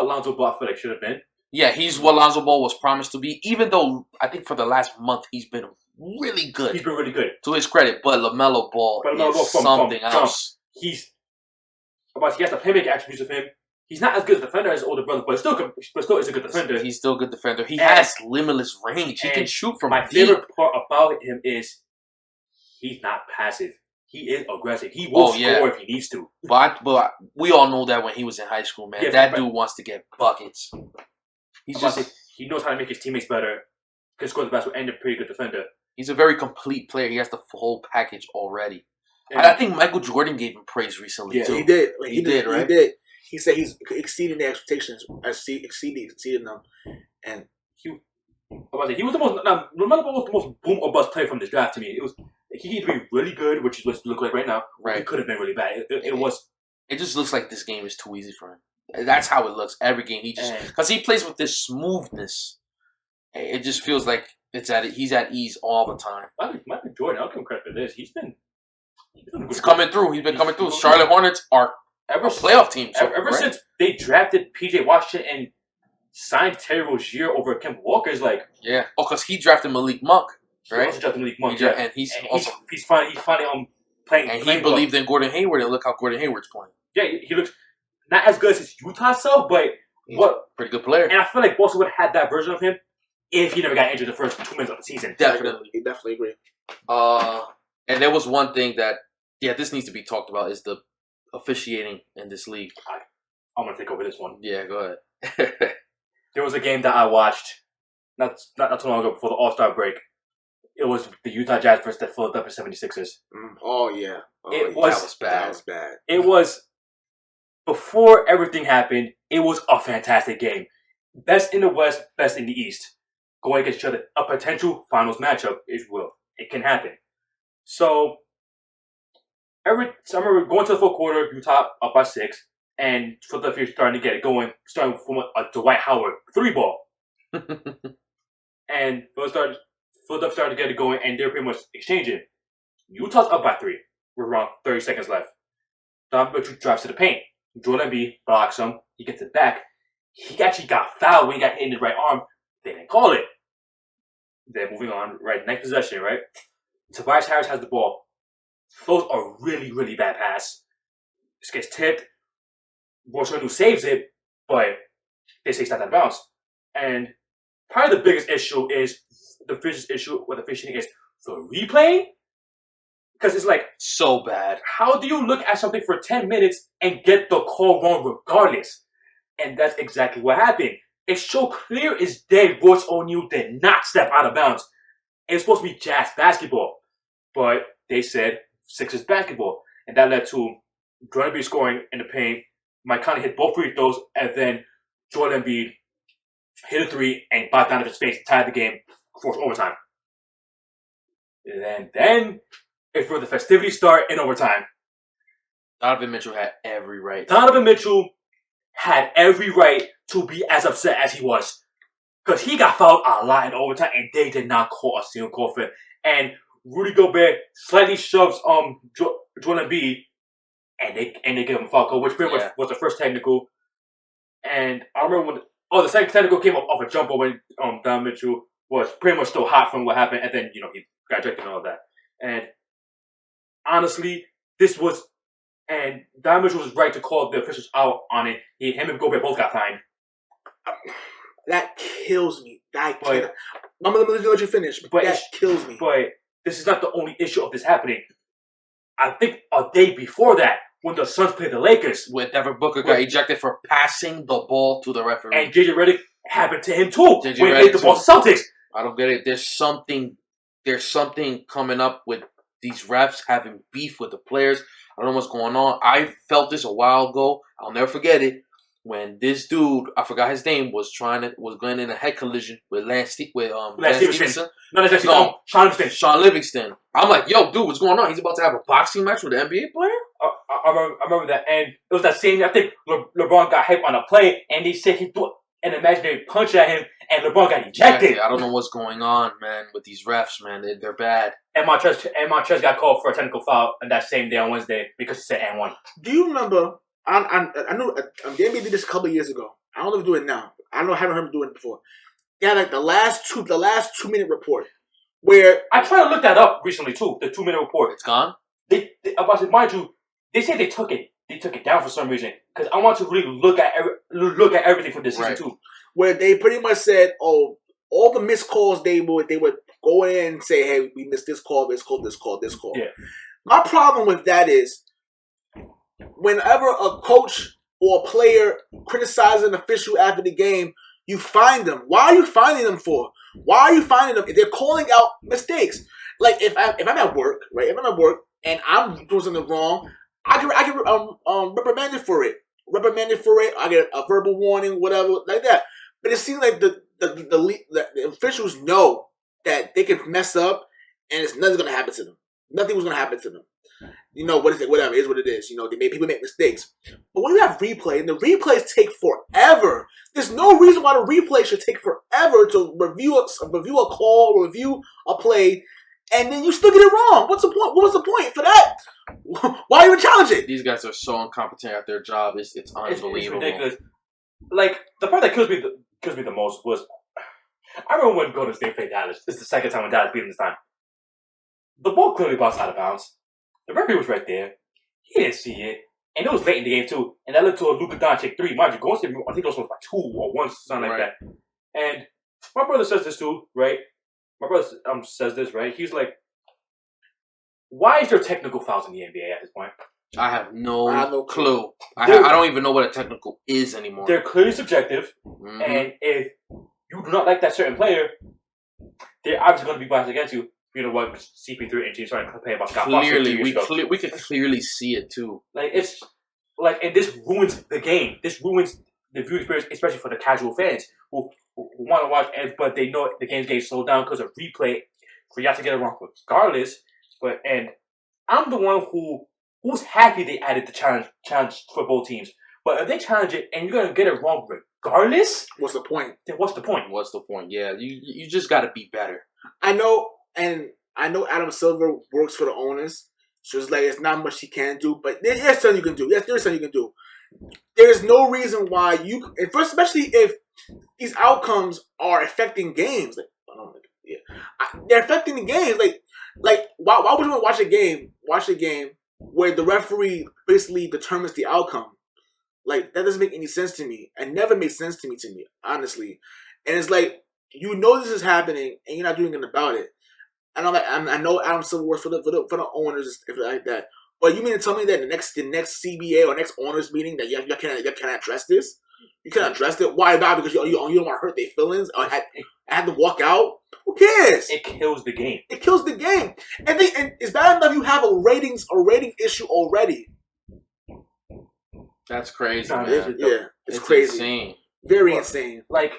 Lonzo Ball I feel like should have been. Yeah, he's what Lonzo Ball was promised to be, even though I think for the last month he's been really good. He's been really good. To his credit, but LaMelo Ball is something else. He has the playmaking attributes of him. He's not as good as a defender as his older brother, but still is a good defender. He's still a good defender. He has limitless range. He can shoot from my deep. favorite part about him is he's not passive. He is aggressive. He will score if he needs to. But we all know that when he was in high school, man. That dude wants to get buckets. He knows how to make his teammates better. Can score the basketball and a pretty good defender. He's a very complete player. He has the whole package already. And I think Michael Jordan gave him praise recently too. He did. He did, right? He did. He said he's exceeding their expectations, exceeding them, and he was the most. LaMelo Ball was the most boom or bust player from this draft to me. He needed to be really good, which is what it looks like right now. Right. He could have been really bad. It just looks like this game is too easy for him. That's how it looks. Every game because he plays with this smoothness. It just feels like he's at ease all the time. Michael Jordan, I'll give him credit for this. He's coming through. He's been coming through. Charlotte Hornets are a playoff team. Ever since they drafted P.J. Washington and signed Terry Rozier over Kemba Walker, is like because he drafted Malik Monk, right? He also drafted Malik Monk, and he's finally playing. And he believed in Gordon Hayward, and look how Gordon Hayward's playing. Yeah, he looks not as good as his Utah self, but pretty good player. And I feel like Boston would have had that version of him if he never got injured the first 2 minutes of the season. Definitely, he definitely agree. And there was one thing that this needs to be talked about is the officiating in this league. I'm gonna take over this one. Yeah, go ahead. There was a game that I watched not too long ago before the All-Star break. It was the Utah Jazz versus the Philadelphia 76ers. Oh yeah, that was bad. That was bad. It was before everything happened. It was a fantastic game. Best in the West, best in the East, going against each other. A potential finals matchup, if you will. It can happen. So I remember going to the fourth quarter, Utah up by 6, and Philadelphia starting to get it going, starting from a Dwight Howard 3-ball. And Philadelphia started to get it going, and they're pretty much exchanging. Utah's up by 3 with around 30 seconds left. Donovan Mitchell drives to the paint. Joel Embiid blocks him. He gets it back. He actually got fouled when he got hit in the right arm. They didn't call it. Then moving on, right, next possession, right? Tobias Harris has the ball. Throws a really, really bad pass. This gets tipped. Borchard saves it, but they say it's not out of bounds. And probably the biggest issue is with officiating is the replay. Because it's like so bad. How do you look at something for 10 minutes and get the call wrong regardless? And that's exactly what happened. It's so clear as day Royce O'Neal did not step out of bounds. It's supposed to be Jazz basketball. But they said Sixers basketball. And that led to Joel Embiid scoring in the paint. Mike Conley hit both free throws. And then Joel Embiid hit a 3 and bought down to his face to tie the game, forced overtime. And then it's where the festivities start in overtime. Donovan Mitchell had every right. Donovan Mitchell had every right to be as upset as he was. Because he got fouled a lot in overtime and they did not call a single call for it. And Rudy Gobert slightly shoves Joel Embiid and they give him a foul call, which pretty much was the first technical. And I remember when the second technical came off a jumper when Donovan Mitchell was pretty much still hot from what happened, and then he got ejected and all that. And honestly, and Donovan Mitchell was right to call the officials out on it. Him and Gobert both got fined. That kills me. I'm gonna let you finish, but that kills me. But this is not the only issue of this happening. I think a day before that, when the Suns played the Lakers. When Devin Booker got ejected for passing the ball to the referee. And J.J. Redick happened to him too. J.J. When he Redick played the ball to Celtics. I don't get it. There's something coming up with these refs having beef with the players. I don't know what's going on. I felt this a while ago. I'll never forget it. When this dude, I forgot his name, was going in a head collision with Lance Stevenson. No, Sean Livingston. Sean Livingston. I'm like, yo, dude, what's going on? He's about to have a boxing match with an NBA player? I remember that. And it was that same, I think LeBron got hyped on a play, and they said he threw an imaginary punch at him, and LeBron got ejected. I don't know what's going on, man, with these refs, man. They're bad. And Montrezl got called for a technical foul on that same day on Wednesday because he said and one. Do you remember? I know the NBA did this a couple of years ago. I don't know if they do it now. I haven't heard them doing it before. They had like the last 2-minute report where I tried to look that up recently too. The 2-minute report. It's gone. Mind you, they said they took it down for some reason because I want to really look at everything for this season too. Where they pretty much said, oh, all the missed calls they would go in and say, hey, we missed this call, this call, this call, this call. Yeah. My problem with that is, whenever a coach or a player criticizes an official after the game, you find them. Why are you finding them for? Why are you finding them if they're calling out mistakes? Like if I'm at work, right? If I'm at work and I'm doing something wrong, I get reprimanded for it. I get a verbal warning, whatever, like that. But it seems like the officials know that they can mess up and nothing's gonna happen to them. Nothing was gonna happen to them. You know, what is it? Whatever, it is what it is. You know, people make mistakes. But when you have replay, and the replays take forever, there's no reason why the replay should take forever to review a call, review a play, and then you still get it wrong. What's the point? What was the point for that? Why even challenge it? These guys are so incompetent at their job. It's unbelievable. It's ridiculous. Like, the part that kills me the most was, I remember when Golden State played Dallas. This is the second time when Dallas beat them this time. The ball clearly bounced out of bounds. The referee was right there. He didn't see it. And it was late in the game, too. And that led to a Luka Doncic 3. Mind you, Golden State, I think those was like 2 or 1, something like that. And my brother says this, too, right? My brother says this, right? He's like, why is there technical fouls in the NBA at this point? I have no clue. I don't even know what a technical is anymore. They're clearly subjective. Mm-hmm. And if you do not like that certain player, they're obviously going to be biased against you. You know what? CP3 and James Harden complain about Scott Foster. We could clearly see it too. Like it's like, and this ruins the game. This ruins the viewing experience, especially for the casual fans who want to watch. But they know the game's getting slowed down because of replay. For y'all to get it wrong, regardless. And I'm the one who's happy they added the challenge for both teams. But if they challenge it and you're gonna get it wrong regardless, what's the point? Then what's the point? What's the point? Yeah, you just got to be better. I know Adam Silver works for the owners, so it's like it's not much he can do, but there's something you can do. Yes, there's something you can do. There's no reason why especially if these outcomes are affecting games. They're affecting the games. Like why would you want to watch a game where the referee basically determines the outcome? Like, that doesn't make any sense to me. It never made sense to me, honestly. And it's like, you know this is happening, and you're not doing anything about it. And I know Adam Silver works for the owners and stuff like that. But you mean to tell me that the next CBA or next owners meeting that you can't address this? You can't address it? Why not? Because you don't want to hurt their feelings? Or had to walk out? Who cares? It kills the game. It kills the game. And it's bad enough you have a rating issue already. That's crazy, man. It's crazy. Insane. Very insane. Like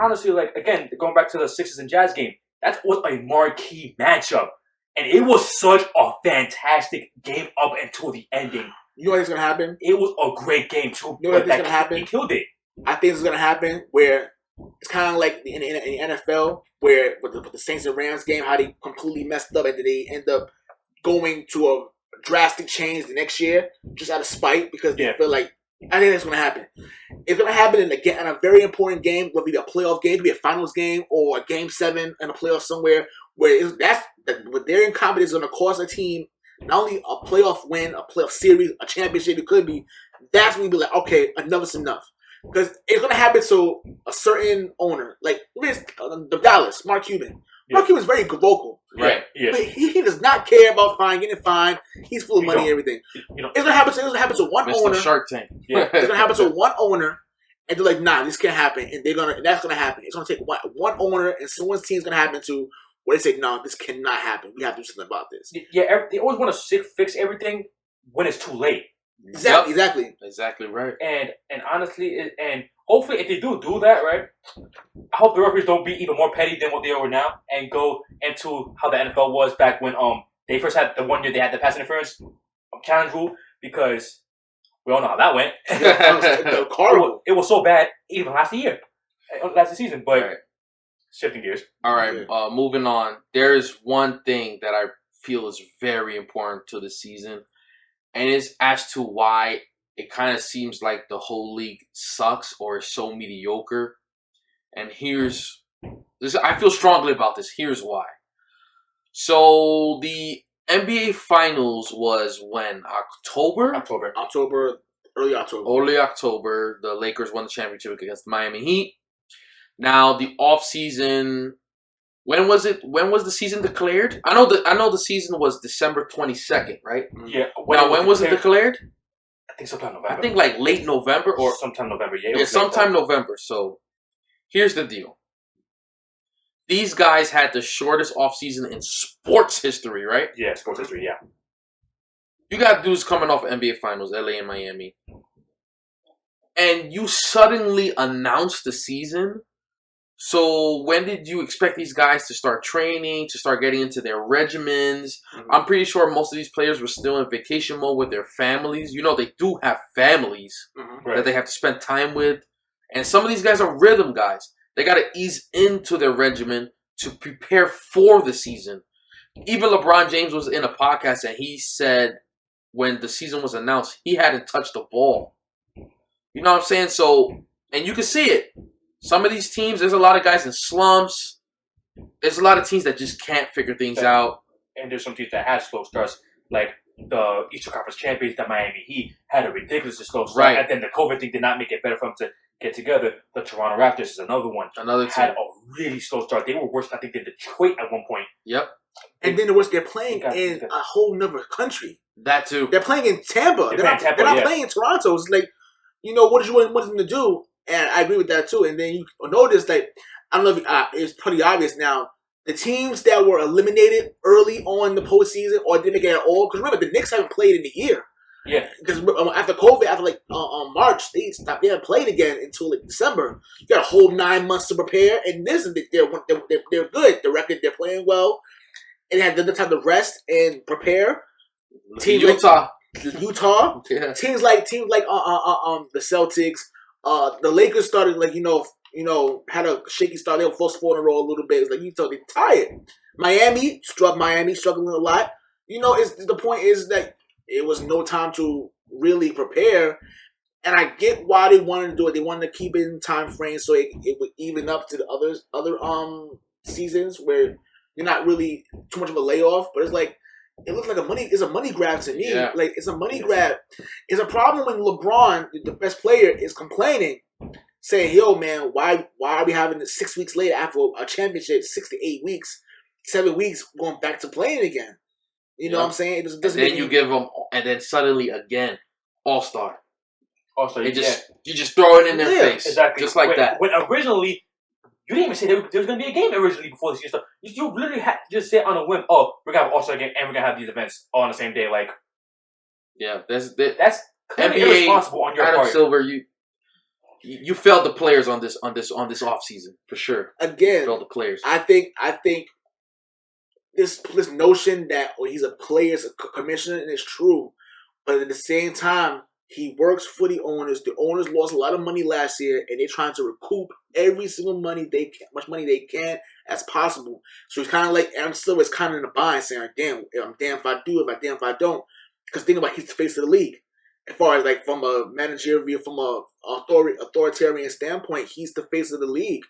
honestly, again, going back to the Sixers and Jazz game, that was a marquee matchup. And it was such a fantastic game up until the ending. You know what's going to happen? It was a great game, too. You know what's going to happen? He killed it. I think it's going to happen where it's kind of like in the NFL, where with the Saints and Rams game, how they completely messed up and they end up going to a drastic change the next year just out of spite because they feel like, I think that's going to happen. It's going to happen in a very important game, whether it be a playoff game, it be a finals game, or a game 7 in a playoff somewhere, where their incompetence is going to cost a team not only a playoff win, a playoff series, a championship, it could be. That's when you be like, okay, enough's enough. Because it's going to happen to a certain owner, like the Dallas, Mark Cuban. Mark Cuban's very vocal. Right. Yes. He does not care about getting fined. He's full of money and everything. It's gonna happen. It's gonna happen to one Mr. owner. Shark Tank. Yeah. It's gonna happen to one owner, and they're like, "Nah, this can't happen." And that's gonna happen. It's gonna take one owner, and someone's team's gonna happen to where they say, "No, this cannot happen. We have to do something about this." Yeah, they always want to fix everything when it's too late. Exactly Right. And honestly, and hopefully, if they do that, right, I hope the referees don't be even more petty than what they are now and go into how the NFL was back when they first had the 1 year they had the pass interference challenge rule, because we all know how that went. It was so bad even last season. But right. Shifting gears. All right, moving on. There's one thing that I feel is very important to the season, and it's as to why it kind of seems like the whole league sucks or is so mediocre. And here's this. I feel strongly about this. Here's why. So the NBA Finals was when? October, early October. Early October. The Lakers won the championship against the Miami Heat. Now the off season. When was it? When was the season declared? I know the season was December 22nd, right? Yeah. When was it declared? I think sometime November. I think like late November or sometime November. Yeah, sometime November. So here's the deal. These guys had the shortest offseason in sports history, right? Yeah, sports history, yeah. You got dudes coming off NBA Finals, LA and Miami. And you suddenly announce the season. So when did you expect these guys to start training, to start getting into their regimens? Mm-hmm. I'm pretty sure most of these players were still in vacation mode with their families. You know, they do have families that they have to spend time with. And some of these guys are rhythm guys. They got to ease into their regimen to prepare for the season. Even LeBron James was in a podcast and he said when the season was announced, he hadn't touched the ball. You know what I'm saying? So, and you can see it. Some of these teams, there's a lot of guys in slumps. There's a lot of teams that just can't figure things out. And there's some teams that had slow starts, like the Eastern Conference champions, the Miami Heat, had a ridiculously slow start. Right. And then the COVID thing did not make it better for them to get together. The Toronto Raptors is another one. Another team. Had a really slow start. They were worse, I think, than Detroit at one point. Yep. And then they're playing in a whole nother country. That too. They're playing in Tampa. They're not playing in Toronto. It's like, what did you want them to do? And I agree with that too. And then you notice that, I don't know if it's pretty obvious now, the teams that were eliminated early on in the postseason or didn't make it at all, because remember, the Knicks haven't played in a year. Yeah. Because after COVID, after March, they haven't played again until December. You got a whole 9 months to prepare, and they're good. The record, they're playing well, and they had the time to rest and prepare. Teams Utah, yeah. Teams like the Celtics. The Lakers started had a shaky start. They were forced to 4 in a row a little bit. It's like they're tired. Miami struggling a lot. The point is that it was no time to really prepare, and I get why they wanted to do it. They wanted to keep it in time frame so it would even up to the other seasons where you're not really too much of a layoff. But it's like it looks like it's a money grab to me. Yeah. Like it's a money grab. It's a problem when LeBron, the best player, is complaining, saying, "Yo, man, why are we having this 6 weeks later after a championship, 6 to 8 weeks, 7 weeks, going back to playing again?" You know what I'm saying? It doesn't. And then you give them, and then suddenly again, All-Star. Also, you just throw it in their face, exactly, just like that. When originally, you didn't even say there was going to be a game originally before the season started. You literally had to just say on a whim, "Oh, we're gonna have All-Star game and we're gonna have these events all on the same day." Like, yeah, that's clearly NBA, irresponsible on your Adam part. Silver, you failed the players on this off season for sure. Again, you failed the players. I think this notion that he's a player's commissioner, and it's true, but at the same time, he works for the owners. The owners lost a lot of money last year, and they're trying to recoup every single much money they can as possible. So he's kind of like Adam Silver is kind of in a bind, saying, "Damn, I'm damn if I do, damn if I don't." Because think about, he's the face of the league. As far as from a managerial, from a authoritarian standpoint, he's the face of the league,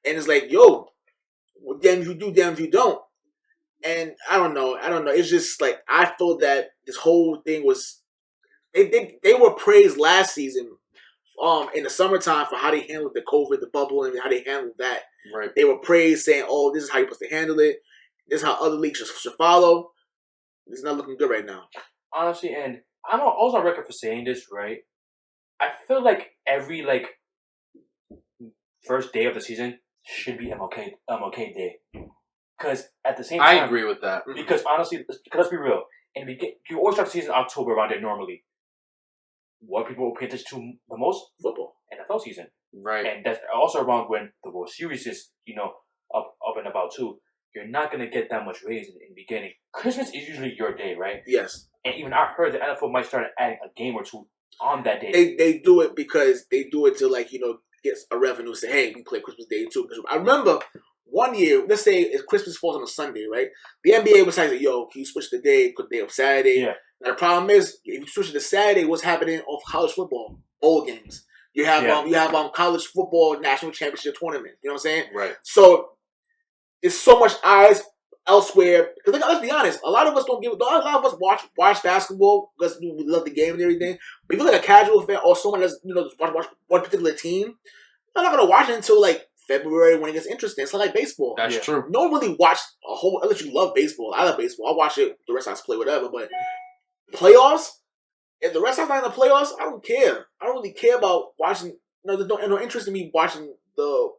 and it's like, yo, damn if you do, damn if you don't. And I don't know. It's just like I feel that this whole thing was they were praised last season, in the summertime for how they handled the COVID, the bubble, and how they handled that. Right. They were praised saying, "Oh, this is how you're supposed to handle it." This is how other leagues should follow. It's not looking good right now. Honestly, and I'm also on record for saying this, right? I feel like every first day of the season should be MLK Day. Because at the same time, I agree with that. Because honestly, let's be real. And you always start the season in October around there normally. What people will pay attention to the most? Football. NFL season. Right. And that's also around when the World Series is, up and about too. You're not going to get that much ratings in the beginning. Christmas is usually your day, right? Yes. And even I heard the NFL might start adding a game or two on that day. They do it because they do it to get a revenue. Say, hey, we play Christmas Day too. Because I remember one year, let's say if Christmas falls on a Sunday, right? The NBA was like, yo, can you switch the day? Could they have Saturday? Yeah. Now the problem is, if you switch it to Saturday, what's happening off college football bowl games? You have college football national championship tournament. You know what I'm saying? Right. So there's so much eyes elsewhere. Because let's be honest, a lot of us don't give. A lot of us watch basketball because we love the game and everything. But if you look at a casual fan or someone that's just watch one particular team, they're not gonna watch it until February when it gets interesting. It's not like baseball. That's true. No one really watch a whole. Unless you love baseball. I love baseball. I'll watch it. The rest of us play whatever. But playoffs. If the rest of us not in the playoffs, I don't care. I don't really care about watching. There's no interest in me watching the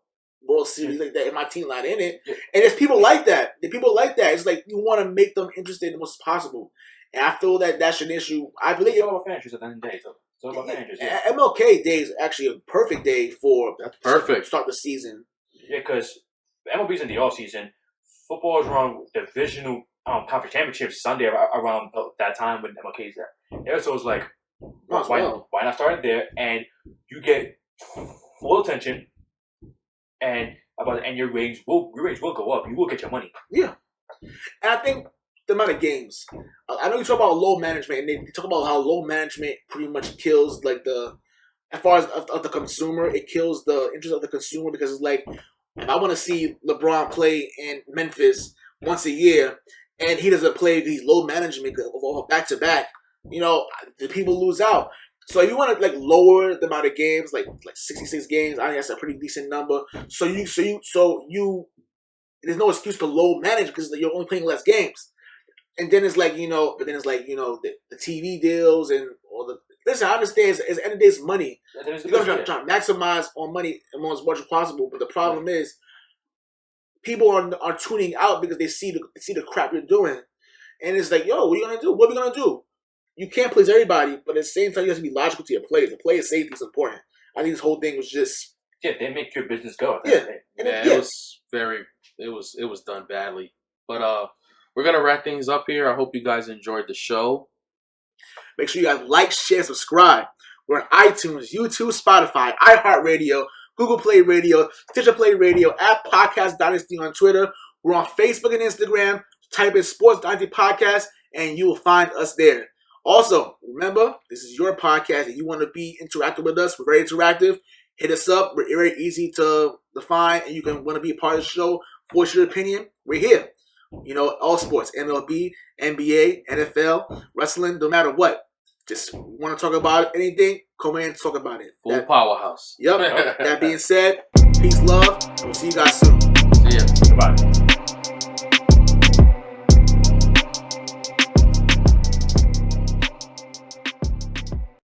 World Series like that if my team not in it. Yeah. And there's people like that. It's like you want to make them interested as much as possible. And I feel that that's an issue. I believe it's all about fan interest at the end of the day. So it's all about fan interest. Yeah. MLK Day is actually a perfect day for start the season. Yeah, because MLB's in the off season. Football is around divisional conference championships Sunday around that time when MLK is there. So it's like, why not start it there? And you get full attention, and your ratings will go up. You will get your money. Yeah, and I think the amount of games. I know you talk about low management, and they talk about how low management pretty much kills as far as of the consumer, it kills the interest of the consumer because it's like if I want to see LeBron play in Memphis once a year, and he doesn't play these low management of back to back, the people lose out. So if you want to lower the amount of games, like 66 games, I think that's a pretty decent number. So you there's no excuse for low management because you're only playing less games. And then it's the TV deals and all the. Listen, I understand it's end of the day, it's money. You're trying to maximize on money as much as possible, but the problem is people are tuning out because they see the crap you're doing, and it's like, yo, what are you gonna do? What are we gonna do? You can't please everybody, but at the same time, you have to be logical to your players. The player safety is important. I think this whole thing was just they make your business go. It was done badly, but we're gonna wrap things up here. I hope you guys enjoyed the show. Make sure you guys like, share, subscribe. We're on iTunes, YouTube, Spotify, iHeartRadio, Google Play Radio, Stitcher Play Radio, at Podcast Dynasty on Twitter. We're on Facebook and Instagram. Type in Sports Dynasty Podcast, and you will find us there. Also, remember, this is your podcast, and you want to be interactive with us. We're very interactive. Hit us up. We're very easy to find, and you can want to be a part of the show. Voice your opinion. We're here. All sports, MLB, NBA, NFL, wrestling, no matter what. Just want to talk about anything, come in and talk about it. Full powerhouse. Yep. That being said, peace, love, and we'll see you guys soon. See ya. Goodbye.